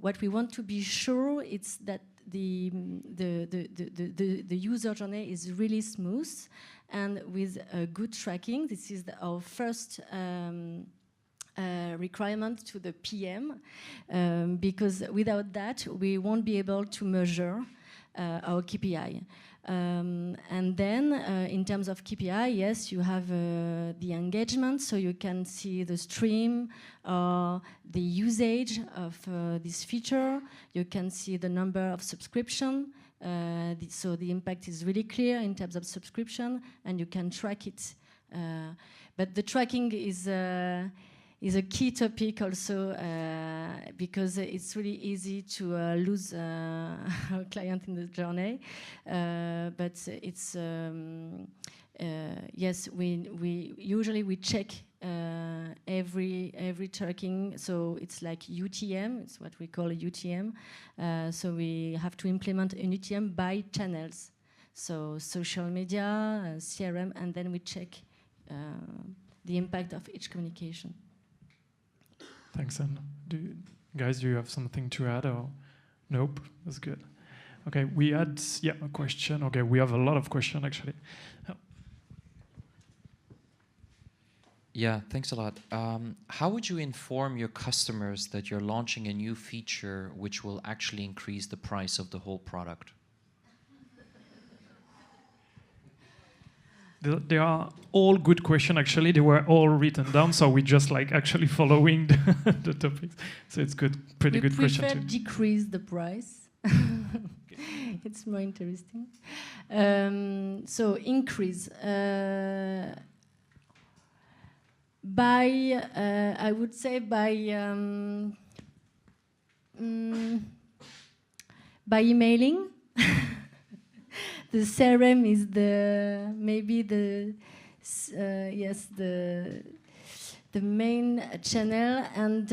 Speaker 4: want to be sure it's that the user journey is really smooth and with good tracking. This is our first requirement to the PM, because without that we won't be able to measure our KPI. And then in terms of KPI, yes, you have the engagement, so you can see the stream, the usage of this feature. You can see the number of subscription. So the impact is really clear in terms of subscription, and you can track it. But the tracking is a key topic also, because it's really easy to lose a client in the journey. But it's yes, we usually check every tracking. So it's like UTM. It's what we call a UTM. So we have to implement an UTM by channels. So social media, CRM, and then we check the impact of each communication.
Speaker 3: Thanks, Anne. Guys, do you have something to add, or nope? That's good. Okay, we had a question. Okay, we have a lot of questions actually.
Speaker 12: Yeah, thanks a lot. How would you inform your customers that you're launching a new feature which will actually increase the price of the whole product?
Speaker 3: They are all good questions, actually. They were all written down, so we just like actually following the topics. So it's good, pretty good question too.
Speaker 4: We prefer decrease the price. It's more interesting. So increase. I would say by emailing. The CRM is maybe the main channel, and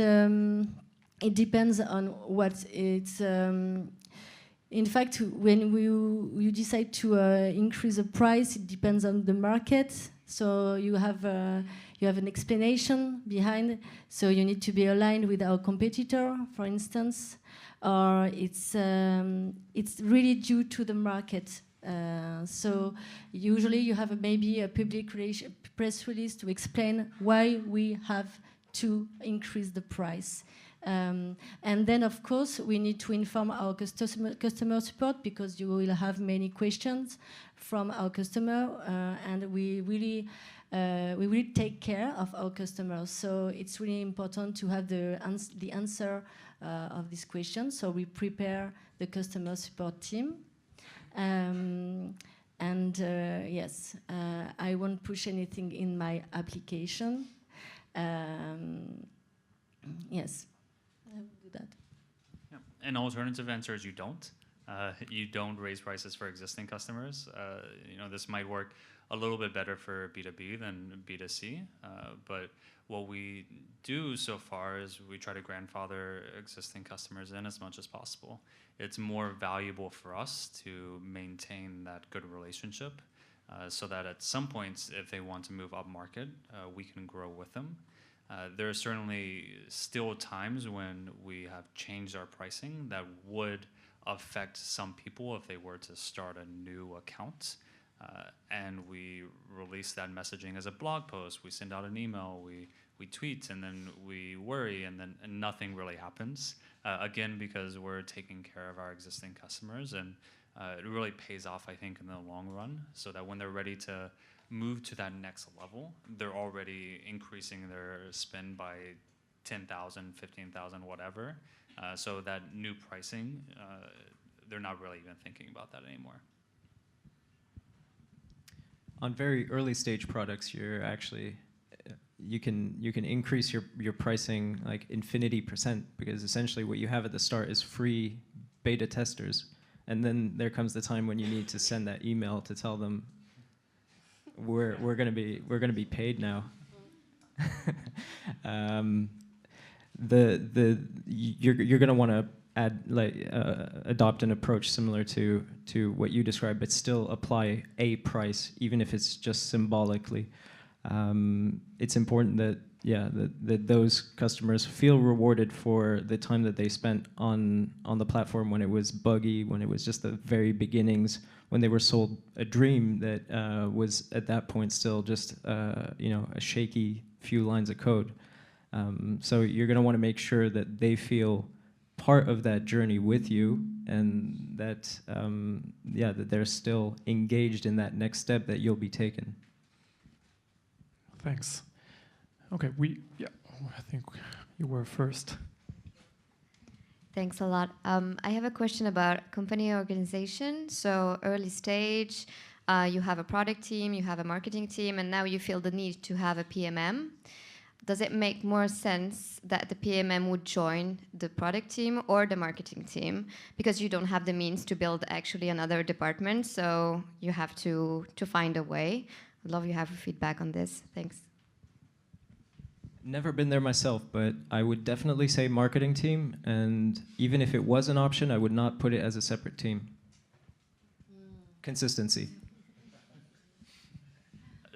Speaker 4: it depends on what it's. In fact, when you decide to increase the price, it depends on the market. So you have an explanation behind. So you need to be aligned with our competitor, for instance, or it's really due to the market. So usually you have maybe a public press release to explain why we have to increase the price. And then, of course, we need to inform our customer support, because you will have many questions from our customer, and we really take care of our customers. So it's really important to have the answer of this question. So we prepare the customer support team. Yes, I won't push anything in my application. Yes, I will do that.
Speaker 5: Yeah. An alternative answer is you don't. You don't raise prices for existing customers. This might work a little bit better for B2B than B2C, but what we do so far is we try to grandfather existing customers in as much as possible. It's more valuable for us to maintain that good relationship so that at some points, if they want to move up market, we can grow with them. There are certainly still times when we have changed our pricing that would affect some people if they were to start a new account. And we release that messaging as a blog post. We send out an email, we tweet, and then we worry, and nothing really happens. Again, because we're taking care of our existing customers, and it really pays off, I think, in the long run, so that when they're ready to move to that next level, they're already increasing their spend by 10,000, 15,000, whatever. So that new pricing, they're not really even thinking about that anymore.
Speaker 6: On very early stage products, you're actually you can increase your pricing like infinity %, because essentially what you have at the start is free beta testers, and then there comes the time when you need to send that email to tell them we're gonna be paid now. You're gonna want to adopt an approach similar to what you described, but still apply a price, even if it's just symbolically. It's important that those customers feel rewarded for the time that they spent on the platform when it was buggy, when it was just the very beginnings, when they were sold a dream that was at that point still just a shaky few lines of code. So you're going to want to make sure that they feel part of that journey with you, and that that they're still engaged in that next step that you'll be taking.
Speaker 3: Thanks. Okay, I think you were first.
Speaker 13: Thanks a lot. I have a question about company organization. So early stage, you have a product team, you have a marketing team, and now you feel the need to have a PMM. Does it make more sense that the PMM would join the product team or the marketing team? Because you don't have the means to build actually another department, so you have to find a way. I'd love you have feedback on this. Thanks.
Speaker 6: Never been there myself, but I would definitely say marketing team, and even if it was an option, I would not put it as a separate team. Consistency.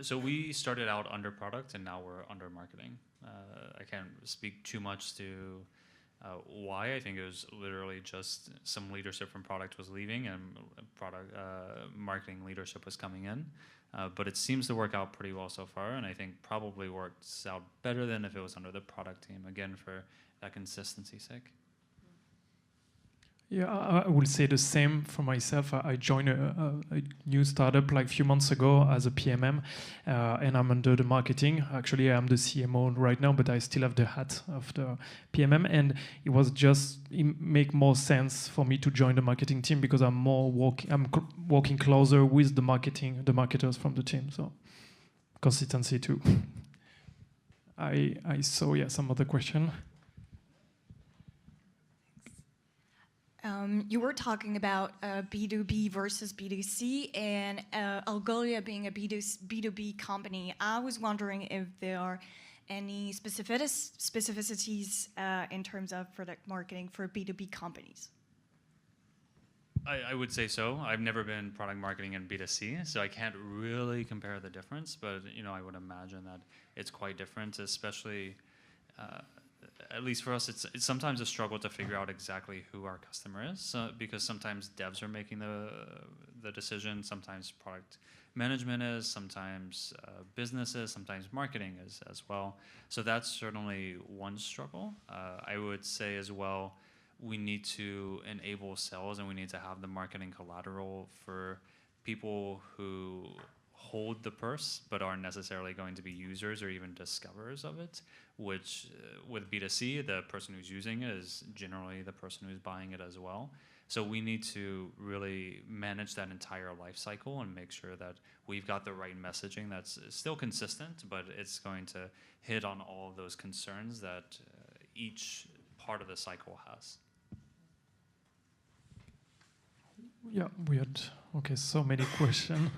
Speaker 5: So we started out under product, and now we're under marketing. I can't speak too much to why. I think it was literally just some leadership from product was leaving, and marketing leadership was coming in. But it seems to work out pretty well so far, and I think probably works out better than if it was under the product team, again, for that consistency's sake.
Speaker 3: Yeah, I will say the same for myself. I joined a new startup like a few months ago as a PMM, and I'm under the marketing. Actually, I'm the CMO right now, but I still have the hat of the PMM, and it make more sense for me to join the marketing team because I'm working closer with the marketers from the team. So consistency too. I saw some other question.
Speaker 14: You were talking about B2B versus B2C, and Algolia being a B2B company. I was wondering if there are any specificities in terms of product marketing for B2B companies.
Speaker 5: I would say so. I've never been product marketing in B2C, so I can't really compare the difference, but I would imagine that it's quite different, especially at least for us, it's sometimes a struggle to figure out exactly who our customer is, because sometimes devs are making the decision, sometimes product management is, sometimes businesses, sometimes marketing is as well. So that's certainly one struggle. I would say as well, we need to enable sales, and we need to have the marketing collateral for people who hold the purse but aren't necessarily going to be users or even discoverers of it, which with B2C, the person who's using it is generally the person who's buying it as well. So we need to really manage that entire life cycle and make sure that we've got the right messaging that's still consistent, but it's going to hit on all of those concerns that each part of the cycle has.
Speaker 3: Yeah, we had, okay, so many questions.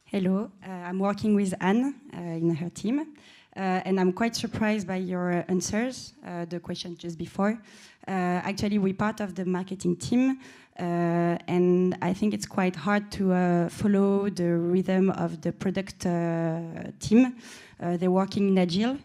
Speaker 15: Hello, I'm working with Anne in her team, and I'm quite surprised by your answers, the question just before. Actually, we're part of the marketing team, and I think it's quite hard to follow the rhythm of the product team. They're working in Agile,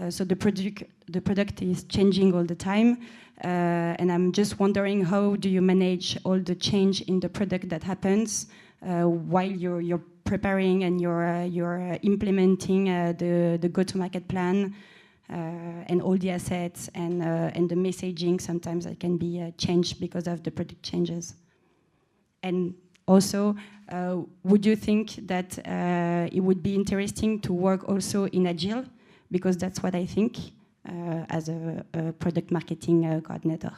Speaker 15: so the product is changing all the time, and I'm just wondering, how do you manage all the change in the product that happens while you're preparing and you're implementing the go-to-market plan and all the assets and the messaging. Sometimes it can be changed because of the product changes. And also, would you think that it would be interesting to work also in Agile? Because that's what I think as a product marketing coordinator.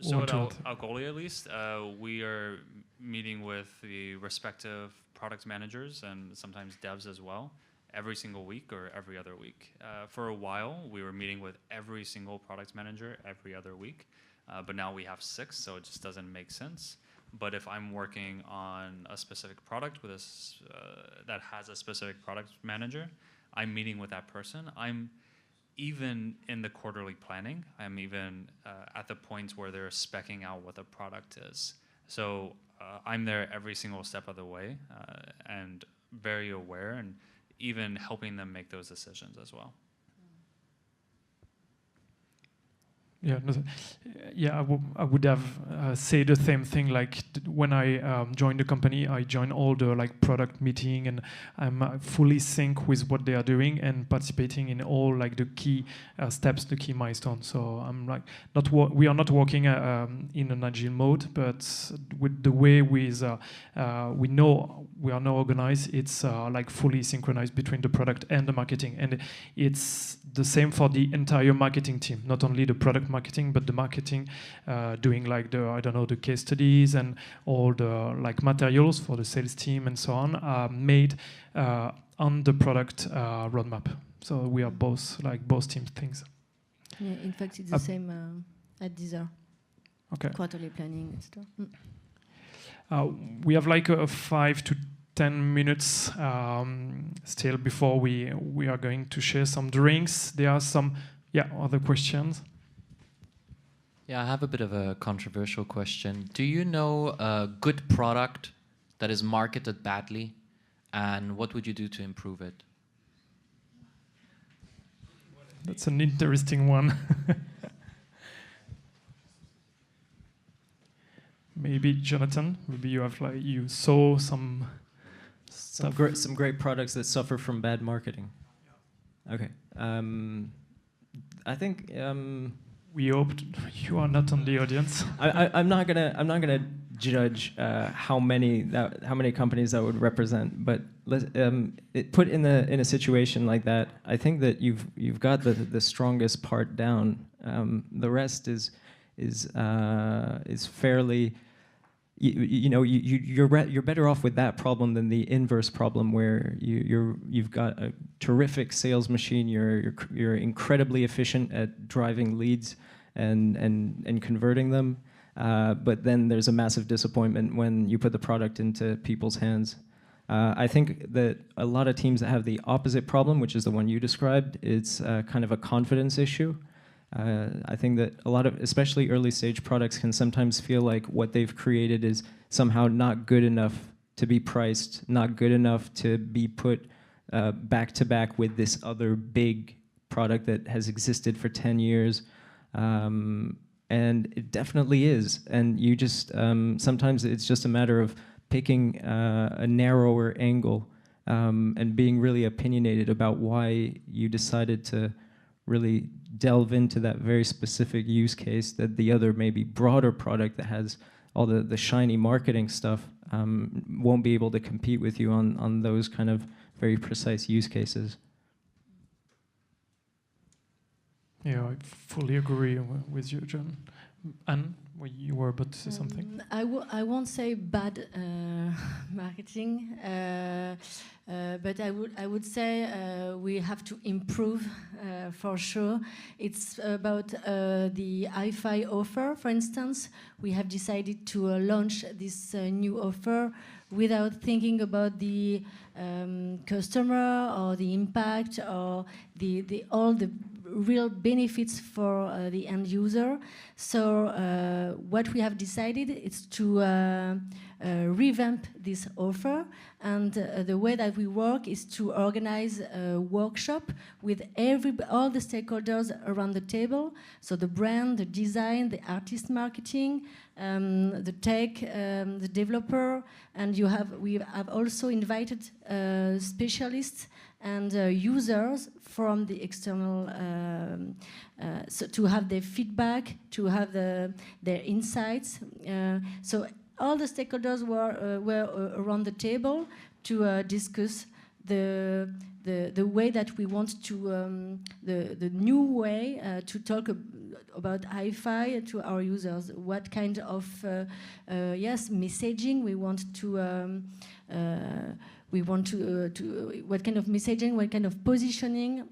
Speaker 5: So at Algolia, at least, we are meeting with the respective product managers and sometimes devs as well every single week or every other week. For a while, we were meeting with every single product manager every other week, but now we have 6, so it just doesn't make sense. But if I'm working on a specific product with that has a specific product manager, I'm meeting with that person. I'm even in the quarterly planning, I'm even at the point where they're speccing out what the product is. So I'm there every single step of the way and very aware and even helping them make those decisions as well.
Speaker 3: Yeah, yeah, I would have said the same thing. Like when I joined the company, I joined all the product meeting, and I'm fully sync with what they are doing and participating in all the key steps, the key milestones. So I'm we are not working in an agile mode, but with the way we know we are now organized, it's fully synchronized between the product and the marketing, and it's the same for the entire marketing team, not only the product marketing, but the marketing doing the case studies and all the materials for the sales team and so on are made on the product roadmap. So we are both team things.
Speaker 4: Yeah, in fact, it's the same at Deezer.
Speaker 3: Okay.
Speaker 4: Quarterly planning and stuff.
Speaker 3: We have a 5 to 10 minutes still before we are going to share some drinks. There are some other questions.
Speaker 12: Yeah, I have a bit of a controversial question. Do you know a good product that is marketed badly, and what would you do to improve it?
Speaker 3: That's an interesting one. Maybe Jonathan, maybe you have you saw some
Speaker 6: great products that suffer from bad marketing. Okay, I think
Speaker 3: we hoped you are not on the audience.
Speaker 6: I'm not gonna judge how many companies that would represent, but put in a situation like that, I think that you've got the strongest part down. The rest is fairly. You're better off with that problem than the inverse problem where you've got a terrific sales machine. You're incredibly efficient at driving leads and converting them, but then there's a massive disappointment when you put the product into people's hands. I think that a lot of teams that have the opposite problem, which is the one you described, it's kind of a confidence issue. I think that a lot of, especially early stage products, can sometimes feel like what they've created is somehow not good enough to be priced, not good enough to be put back to back with this other big product that has existed for 10 years. And it definitely is. And you just, sometimes it's just a matter of picking a narrower angle and being really opinionated about why you decided to really delve into that very specific use case that the other maybe broader product that has all the shiny marketing stuff won't be able to compete with you on those kind of very precise use cases.
Speaker 3: Yeah, I fully agree with you, John. And Well, you were about to say something.
Speaker 4: I won't say bad marketing, but I would say we have to improve for sure. It's about the hi-fi offer, for instance. We have decided to launch this new offer without thinking about the customer or the impact or all the real benefits for the end user. So what we have decided is to revamp this offer, and the way that we work is to organize a workshop with all the stakeholders around the table. So the brand, the design, the artist marketing, the tech, the developer, and we have also invited specialists and users from the external, so to have their feedback, to have their insights. So all the stakeholders were around the table to discuss the way that we want to, the new way to talk about hi-fi to our users. What kind of messaging we want to. What kind of messaging, what kind of positioning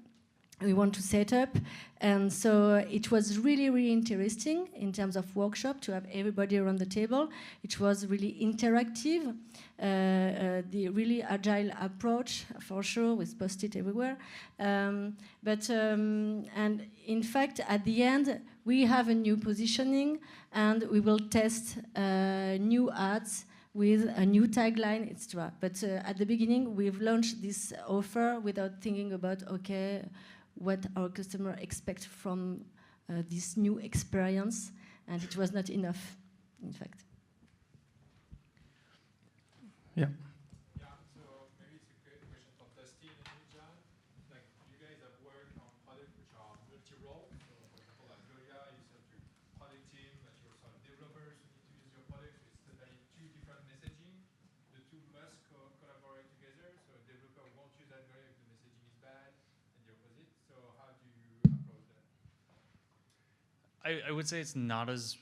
Speaker 4: we want to set up. And so it was really, really interesting in terms of workshop to have everybody around the table. It was really interactive, the really agile approach for sure, with post-it everywhere. And in fact, at the end, we have a new positioning and we will test new ads with a new tagline, etc. But at the beginning, we've launched this offer without thinking about, okay, what our customer expect from this new experience, and it was not enough, in fact.
Speaker 3: Yeah.
Speaker 11: Yeah, so maybe it's a good question for Dustin and you, John. Like, you guys have worked on products which are multi-role. So, for example, at Gloria, you sell to product team, but you also have developers who need to use your products. It's totally two different messaging. The two must collaborate together. So, a developer won't use that very if the messaging is bad, and the opposite. So, how do you approach that?
Speaker 5: I would say it's not as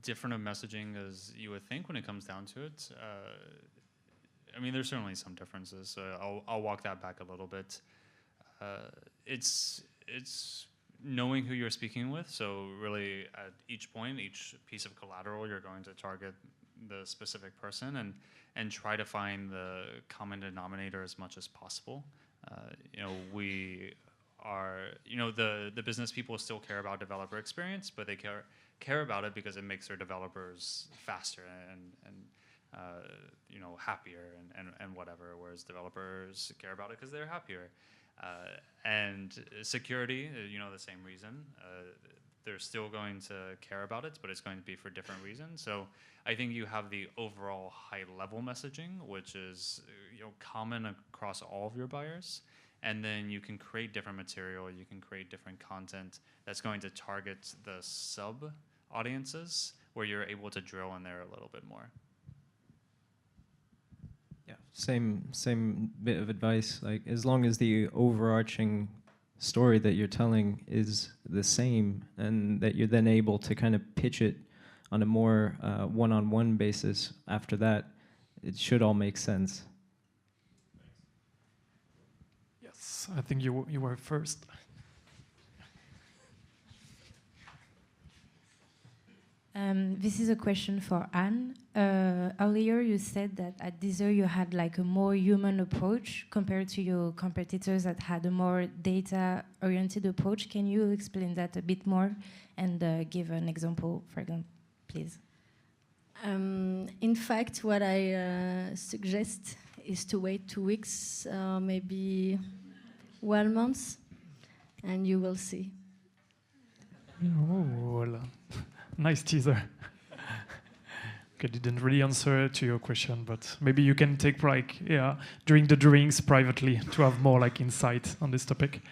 Speaker 5: different of messaging as you would think when it comes down to it. I mean, there's certainly some differences. So I'll walk that back a little bit. It's knowing who you're speaking with. So really, at each point, each piece of collateral, you're going to target the specific person and try to find the common denominator as much as possible. We are, the business people still care about developer experience, but they care about it because it makes their developers faster and happier and whatever, whereas developers care about it because they're happier. And security, the same reason. They're still going to care about it, but it's going to be for different reasons. So I think you have the overall high-level messaging, which is common across all of your buyers. And then you can create different material, you can create different content that's going to target the sub-audiences where you're able to drill in there a little bit more.
Speaker 6: Yeah, same bit of advice. Like, as long as the overarching story that you're telling is the same, and that you're then able to kind of pitch it on a more one-on-one basis after that, it should all make sense.
Speaker 3: Yes, I think you were first.
Speaker 16: This is a question for Anne. Earlier you said that at Deezer you had like a more human approach compared to your competitors that had a more data-oriented approach. Can you explain that a bit more and give an example, for example, please?
Speaker 4: In fact, what I suggest is to wait 2 weeks, maybe 1 month, and you will see.
Speaker 3: Oh, nice teaser. Okay, didn't really answer to your question, but maybe you can take during the drinks privately to have more insight on this topic.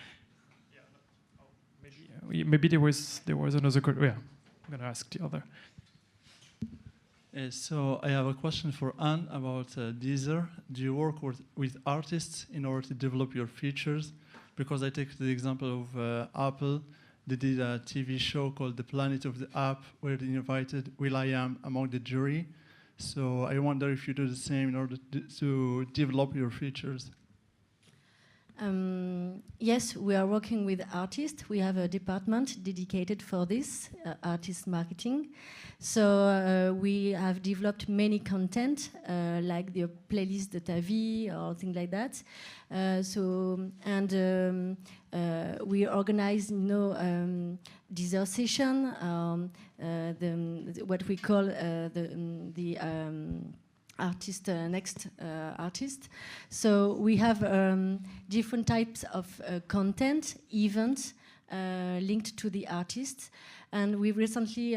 Speaker 3: Yeah, maybe there was another question. Yeah, I'm gonna ask the other.
Speaker 17: So I have a question for Anne about Deezer. Do you work with artists in order to develop your features? Because I take the example of Apple. they did a TV show called The Planet of the App, where they invited will.i.am among the jury. So I wonder if you do the same in order to develop your features.
Speaker 4: Yes, we are working with artists. We have a department dedicated for this, artist marketing. So we have developed many content, like the playlist de ta vie or things like that. We organize, Deezer session, what we call the artist, next artist. So we have different types of content, events linked to the artists. And we recently,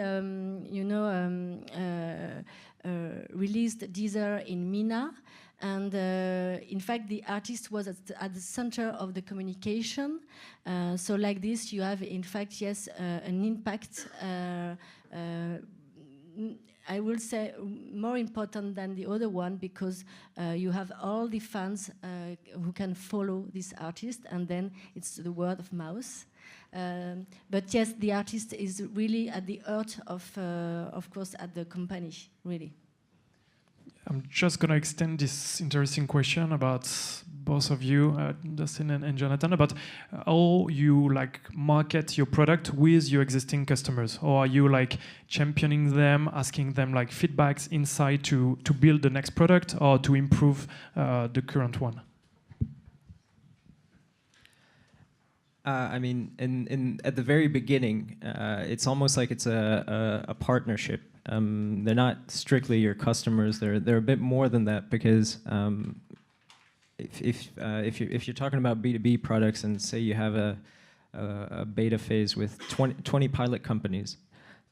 Speaker 4: released Deezer in MENA. And in fact, the artist was at the center of the communication. So like this, you have, in fact, yes, an impact. I will say more important than the other one, because you have all the fans who can follow this artist, and then it's the word of mouth. But yes, the artist is really at the heart of course, at the company, really.
Speaker 3: I'm just going to extend this interesting question about both of you, Dustin and Jonathan, about how you market your product with your existing customers, or are you championing them, asking them feedbacks, insight to build the next product or to improve the current one?
Speaker 6: I mean, at the very beginning, it's almost like it's a partnership. They're not strictly your customers. They're a bit more than that, because if you're talking about B2B products, and say you have a beta phase with 20 pilot companies,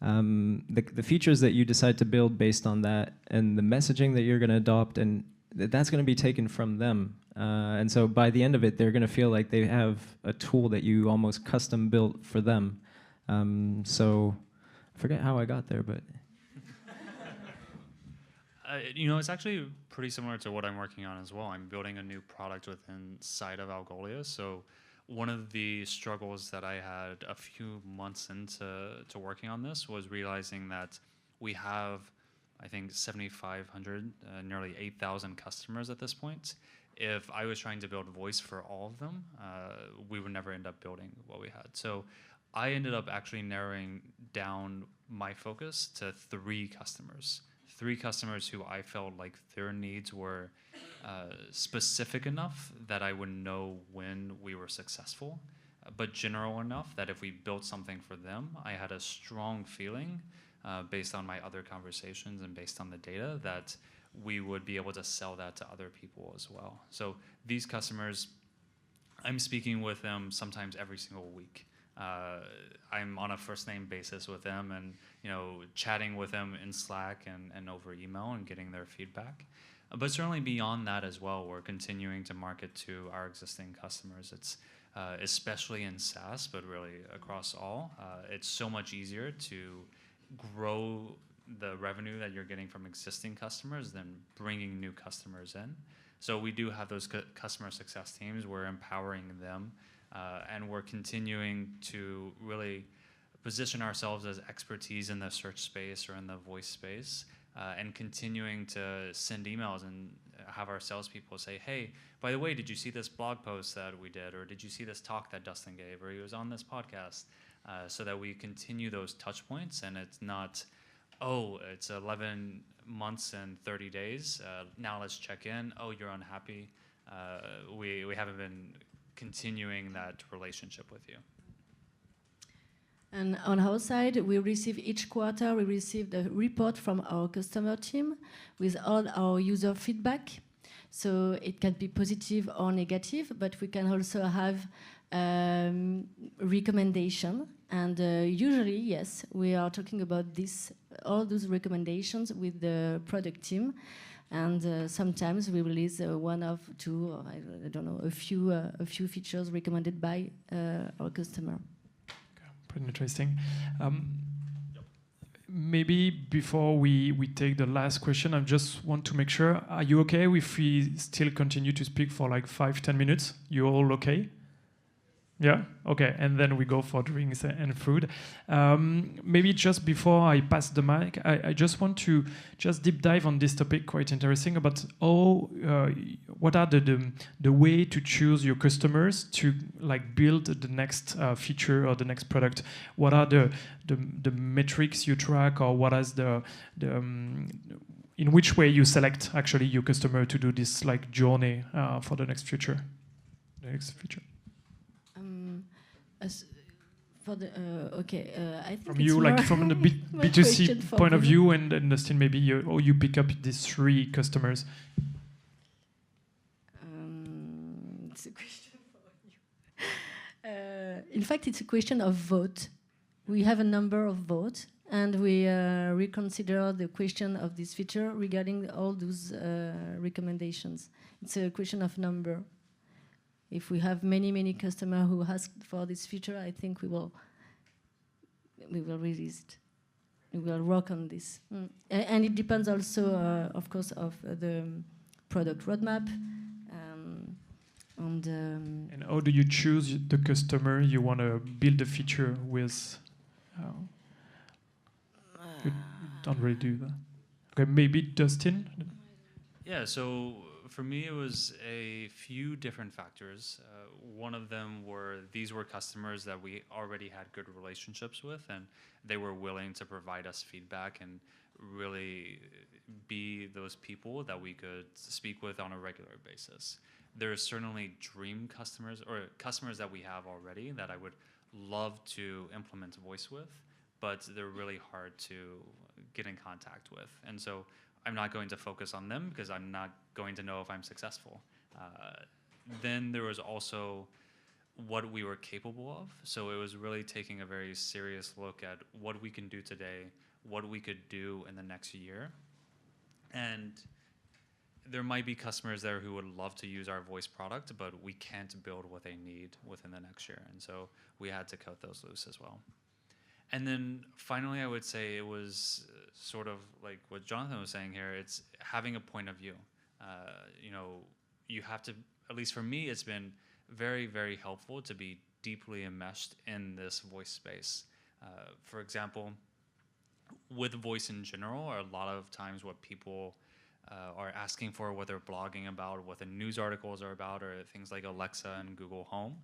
Speaker 6: the features that you decide to build based on that, and the messaging that you're going to adopt, and that's going to be taken from them. And so by the end of it, they're going to feel like they have a tool that you almost custom built for them. So I forget how I got there, but...
Speaker 5: It's actually pretty similar to what I'm working on as well. I'm building a new product inside of Algolia. So one of the struggles that I had a few months into working on this was realizing that we have, I think, 7,500, nearly 8,000 customers at this point. If I was trying to build voice for all of them, we would never end up building what we had. So I ended up actually narrowing down my focus to 3 customers. 3 customers who I felt like their needs were specific enough that I would know when we were successful, but general enough that if we built something for them, I had a strong feeling based on my other conversations and based on the data that we would be able to sell that to other people as well. So these customers, I'm speaking with them sometimes every single week. I'm on a first name basis with them, and chatting with them in Slack and over email and getting their feedback. But certainly beyond that as well, we're continuing to market to our existing customers. It's especially in SaaS, but really across all. It's so much easier to grow the revenue that you're getting from existing customers than bringing new customers in. So we do have those customer success teams. We're empowering them. And we're continuing to really position ourselves as expertise in the search space or in the voice space, and continuing to send emails and have our salespeople say, hey, by the way, did you see this blog post that we did? Or did you see this talk that Dustin gave? Or he was on this podcast? So that we continue those touch points, and it's not, oh, it's 11 months and 30 days. Now let's check in. Oh, you're unhappy. We haven't been continuing that relationship with you.
Speaker 4: And on our side, each quarter we receive a report from our customer team with all our user feedback. So it can be positive or negative, but we can also have recommendation. And usually, yes, we are talking about all those recommendations with the product team. And sometimes we release 1 or 2, or I don't know, a few features recommended by our customer.
Speaker 3: Okay, pretty interesting. Maybe before we take the last question, I just want to make sure, are you okay if we still continue to speak for 5-10 minutes? You all okay? Yeah. Okay. And then we go for drinks and food. Maybe just before I pass the mic, I just want to just deep dive on this topic. Quite interesting about what are the way to choose your customers to like build the next feature or the next product. What are the metrics you track, or what is the in which way you select actually your customer to do this like journey for the next feature? The next feature.
Speaker 4: As for the I think
Speaker 3: from you, like from the B2C point of view, and Dustin, maybe you pick up these 3 customers.
Speaker 4: It's a question for you. In fact, it's a question of vote. We have a number of votes, and we reconsider the question of this feature regarding all those recommendations. It's a question of number. If we have many customers who ask for this feature, I think we will release it. We will work on this. And it depends also, of course, of the product roadmap.
Speaker 3: And how do you choose the customer you want to build a feature with? You don't really do that. Okay, maybe Dustin?
Speaker 5: Yeah, so for me, it was a few different factors. One of them these were customers that we already had good relationships with, and they were willing to provide us feedback and really be those people that we could speak with on a regular basis. There are certainly dream customers or customers that we have already that I would love to implement voice with, but they're really hard to get in contact with. And so I'm not going to focus on them because I'm not going to know if I'm successful. Then there was also what we were capable of. So it was really taking a very serious look at what we can do today, what we could do in the next year. And there might be customers there who would love to use our voice product, but we can't build what they need within the next year. And so we had to cut those loose as well. And then finally, I would say it was sort of like what Jonathan was saying here. It's having a point of view. You have to, at least for me, it's been very, very helpful to be deeply enmeshed in this voice space. For example, with voice in general, a lot of times what people are asking for, what they're blogging about, what the news articles are about, or things like Alexa and Google Home.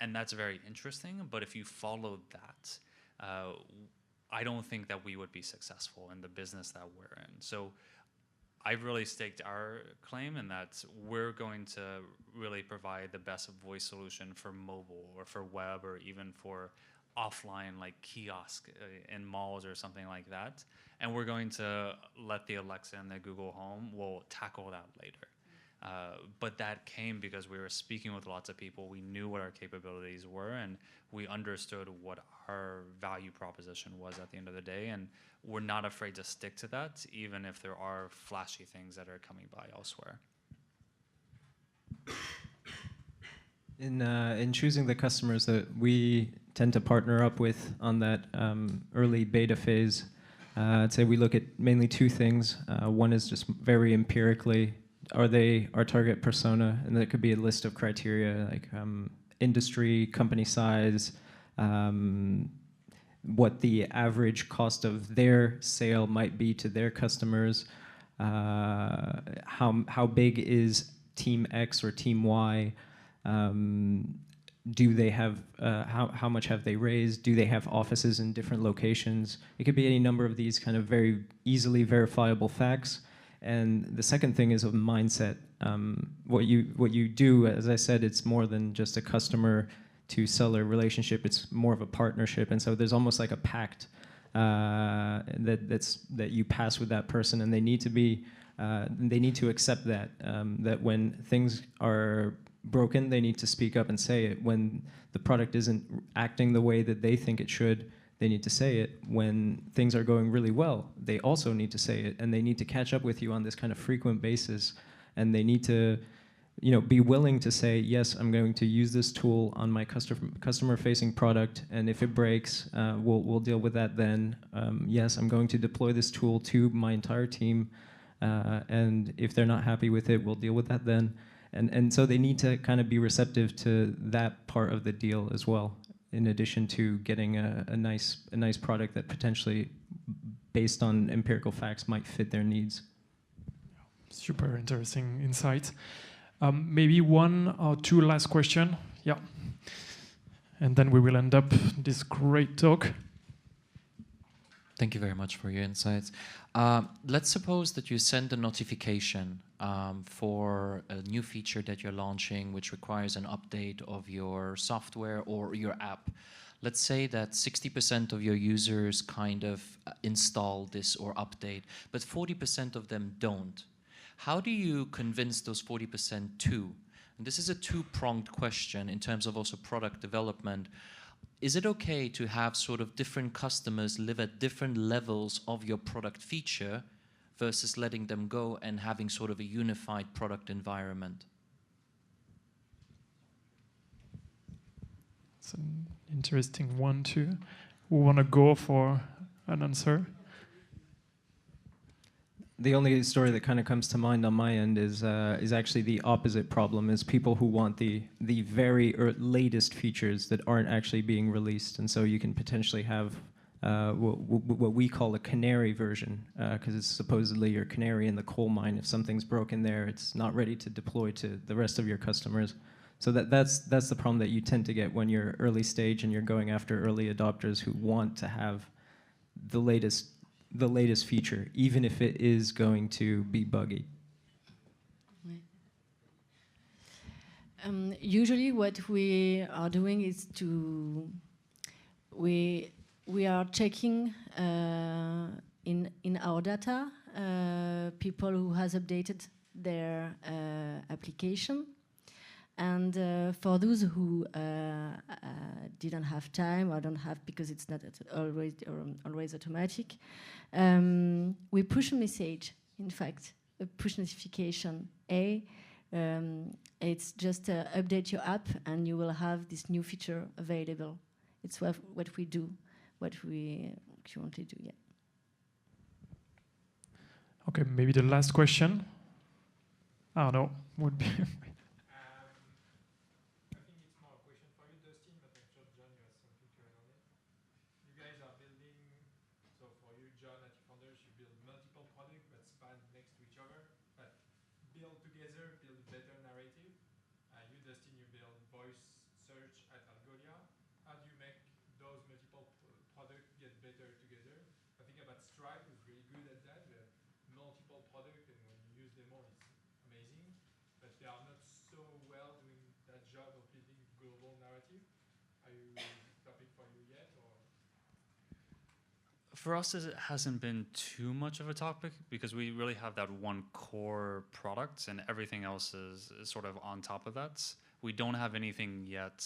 Speaker 5: And that's very interesting. But if you follow that, I don't think that we would be successful in the business that we're in. So I've really staked our claim in that we're going to really provide the best voice solution for mobile or for web or even for offline like kiosk in malls or something like that. And we're going to let the Alexa and the Google Home, we'll tackle that later. But that came because we were speaking with lots of people. We knew what our capabilities were, and we understood what our value proposition was at the end of the day. And we're not afraid to stick to that, even if there are flashy things that are coming by elsewhere.
Speaker 6: In choosing the customers that we tend to partner up with on that early beta phase, I'd say we look at mainly 2 things. One is just very empirically, are they our target persona? And that could be a list of criteria like industry, company size, what the average cost of their sale might be to their customers, how big is team X or team Y, do they have, how much have they raised, do they have offices in different locations? It could be any number of these kind of very easily verifiable facts. And the second thing is a mindset. What you do, as I said, it's more than just a customer to seller relationship. It's more of a partnership, and so there's almost like a pact that you pass with that person, and they need to accept that that when things are broken, they need to speak up and say it. When the product isn't acting the way that they think it should, they need to say it. When things are going really well, they also need to say it, and they need to catch up with you on this kind of frequent basis, and they need to, be willing to say, yes, I'm going to use this tool on my customer-facing product, and if it breaks, we'll deal with that then. Yes, I'm going to deploy this tool to my entire team, and if they're not happy with it, we'll deal with that then. And so they need to kind of be receptive to that part of the deal as well, in addition to getting a nice product that potentially, based on empirical facts, might fit their needs.
Speaker 3: Super interesting insight. Maybe one or two last question. Yeah. And then we will end up this great talk.
Speaker 12: Thank you very much for your insights. Let's suppose that you send a notification for a new feature that you're launching, which requires an update of your software or your app. Let's say that 60% of your users kind of install this or update, but 40% of them don't. How do you convince those 40% to? And this is a two-pronged question in terms of also product development. Is it okay to have sort of different customers live at different levels of your product feature versus letting them go and having sort of a unified product environment?
Speaker 3: It's an interesting one too. Who want to go for an answer?
Speaker 6: The only story that kind of comes to mind on my end is actually the opposite problem, is people who want the very latest features that aren't actually being released. And so you can potentially have what we call a canary version, because it's supposedly your canary in the coal mine. If something's broken there, it's not ready to deploy to the rest of your customers. So that's the problem that you tend to get when you're early stage and you're going after early adopters who want to have the latest feature, even if it is going to be buggy.
Speaker 4: Usually what we are doing is we are checking in our data people who has updated their application. And for those who didn't have time or don't have, because it's not always automatic, we push a message, in fact, a push notification. It's just update your app and you will have this new feature available. It's what we do, what we currently do, yeah.
Speaker 3: Okay, maybe the last question. Arnaud would be...
Speaker 5: For us, it hasn't been too much of a topic because we really have that one core product and everything else is sort of on top of that. We don't have anything yet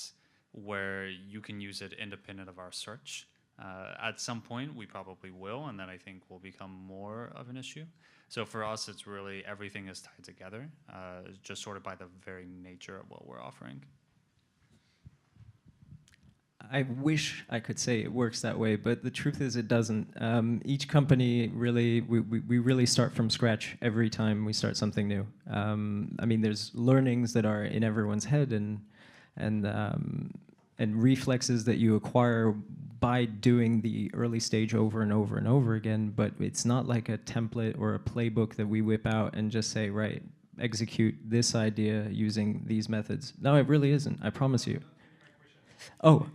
Speaker 5: where you can use it independent of our search. At some point, we probably will, and then I think will become more of an issue. So for us, it's really everything is tied together, just sort of by the very nature of what we're offering.
Speaker 6: I wish I could say it works that way, but the truth is it doesn't. Each company really, we really start from scratch every time we start something new. I mean, there's learnings that are in everyone's head and reflexes that you acquire by doing the early stage over and over and over again, but it's not like a template or a playbook that we whip out and just say, right, execute this idea using these methods. No, it really isn't, I promise you. Oh.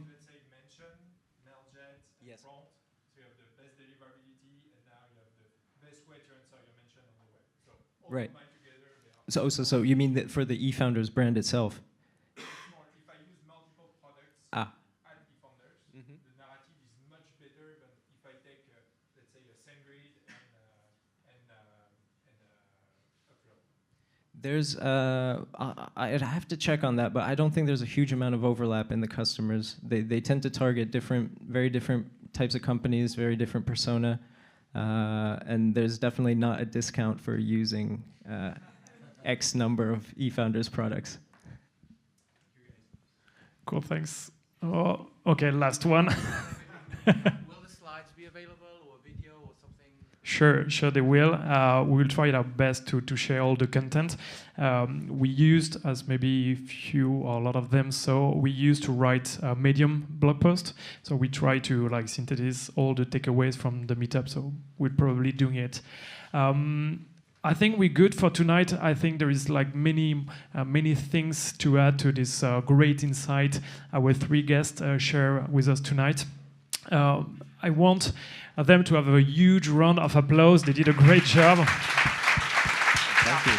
Speaker 6: Right. So you mean that for the eFounders brand itself?
Speaker 11: If I use multiple products at eFounders, the narrative is much better than if I take, let's say, a SendGrid and upload.
Speaker 6: There's, I'd have to check on that, but I don't think there's a huge amount of overlap in the customers. They tend to target very different types of companies, very different persona. And there's definitely not a discount for using X number of eFounders products.
Speaker 3: Cool, thanks. Oh, okay, last one.
Speaker 7: Will the slides be available or video or something?
Speaker 3: Sure, they will. We will try our best to share all the content. We used, as maybe few or a lot of them saw, we used to write a Medium blog post. So we try to like synthesize all the takeaways from the meetup. So we're probably doing it. I think we're good for tonight. I think there is like many things to add to this great insight our three guests share with us tonight. I want them to have a huge round of applause. They did a great job.
Speaker 2: Thank you.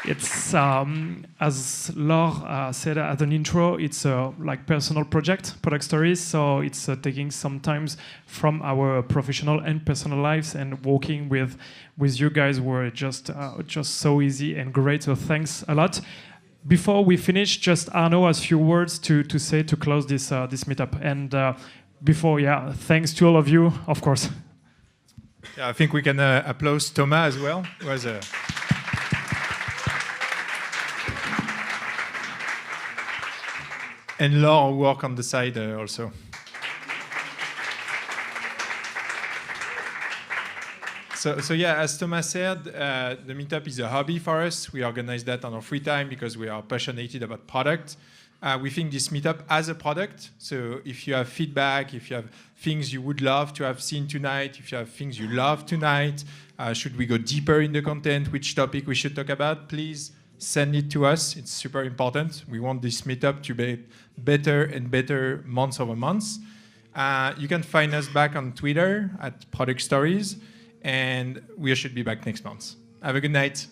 Speaker 3: It's, as Laure said at an intro, it's a like personal project, ProductStories. So it's taking some time from our professional and personal lives and working with you guys were just so easy and great. So thanks a lot. Before we finish, just Arnaud has a few words to say to close this meetup. And thanks to all of you, of course.
Speaker 11: Yeah, I think we can applaud Thomas as well, who was and Laure, who work on the side also. So yeah, as Thomas said, the meetup is a hobby for us. We organize that on our free time because we are passionate about product. We think this meetup as a product. So if you have feedback, if you have things you would love to have seen tonight, if you have things you love tonight, should we go deeper in the content, which topic we should talk about, please send it to us. It's super important. We want this meetup to be better and better months over months. You can find us back on Twitter at ProductStories. And we should be back next month. Have a good night.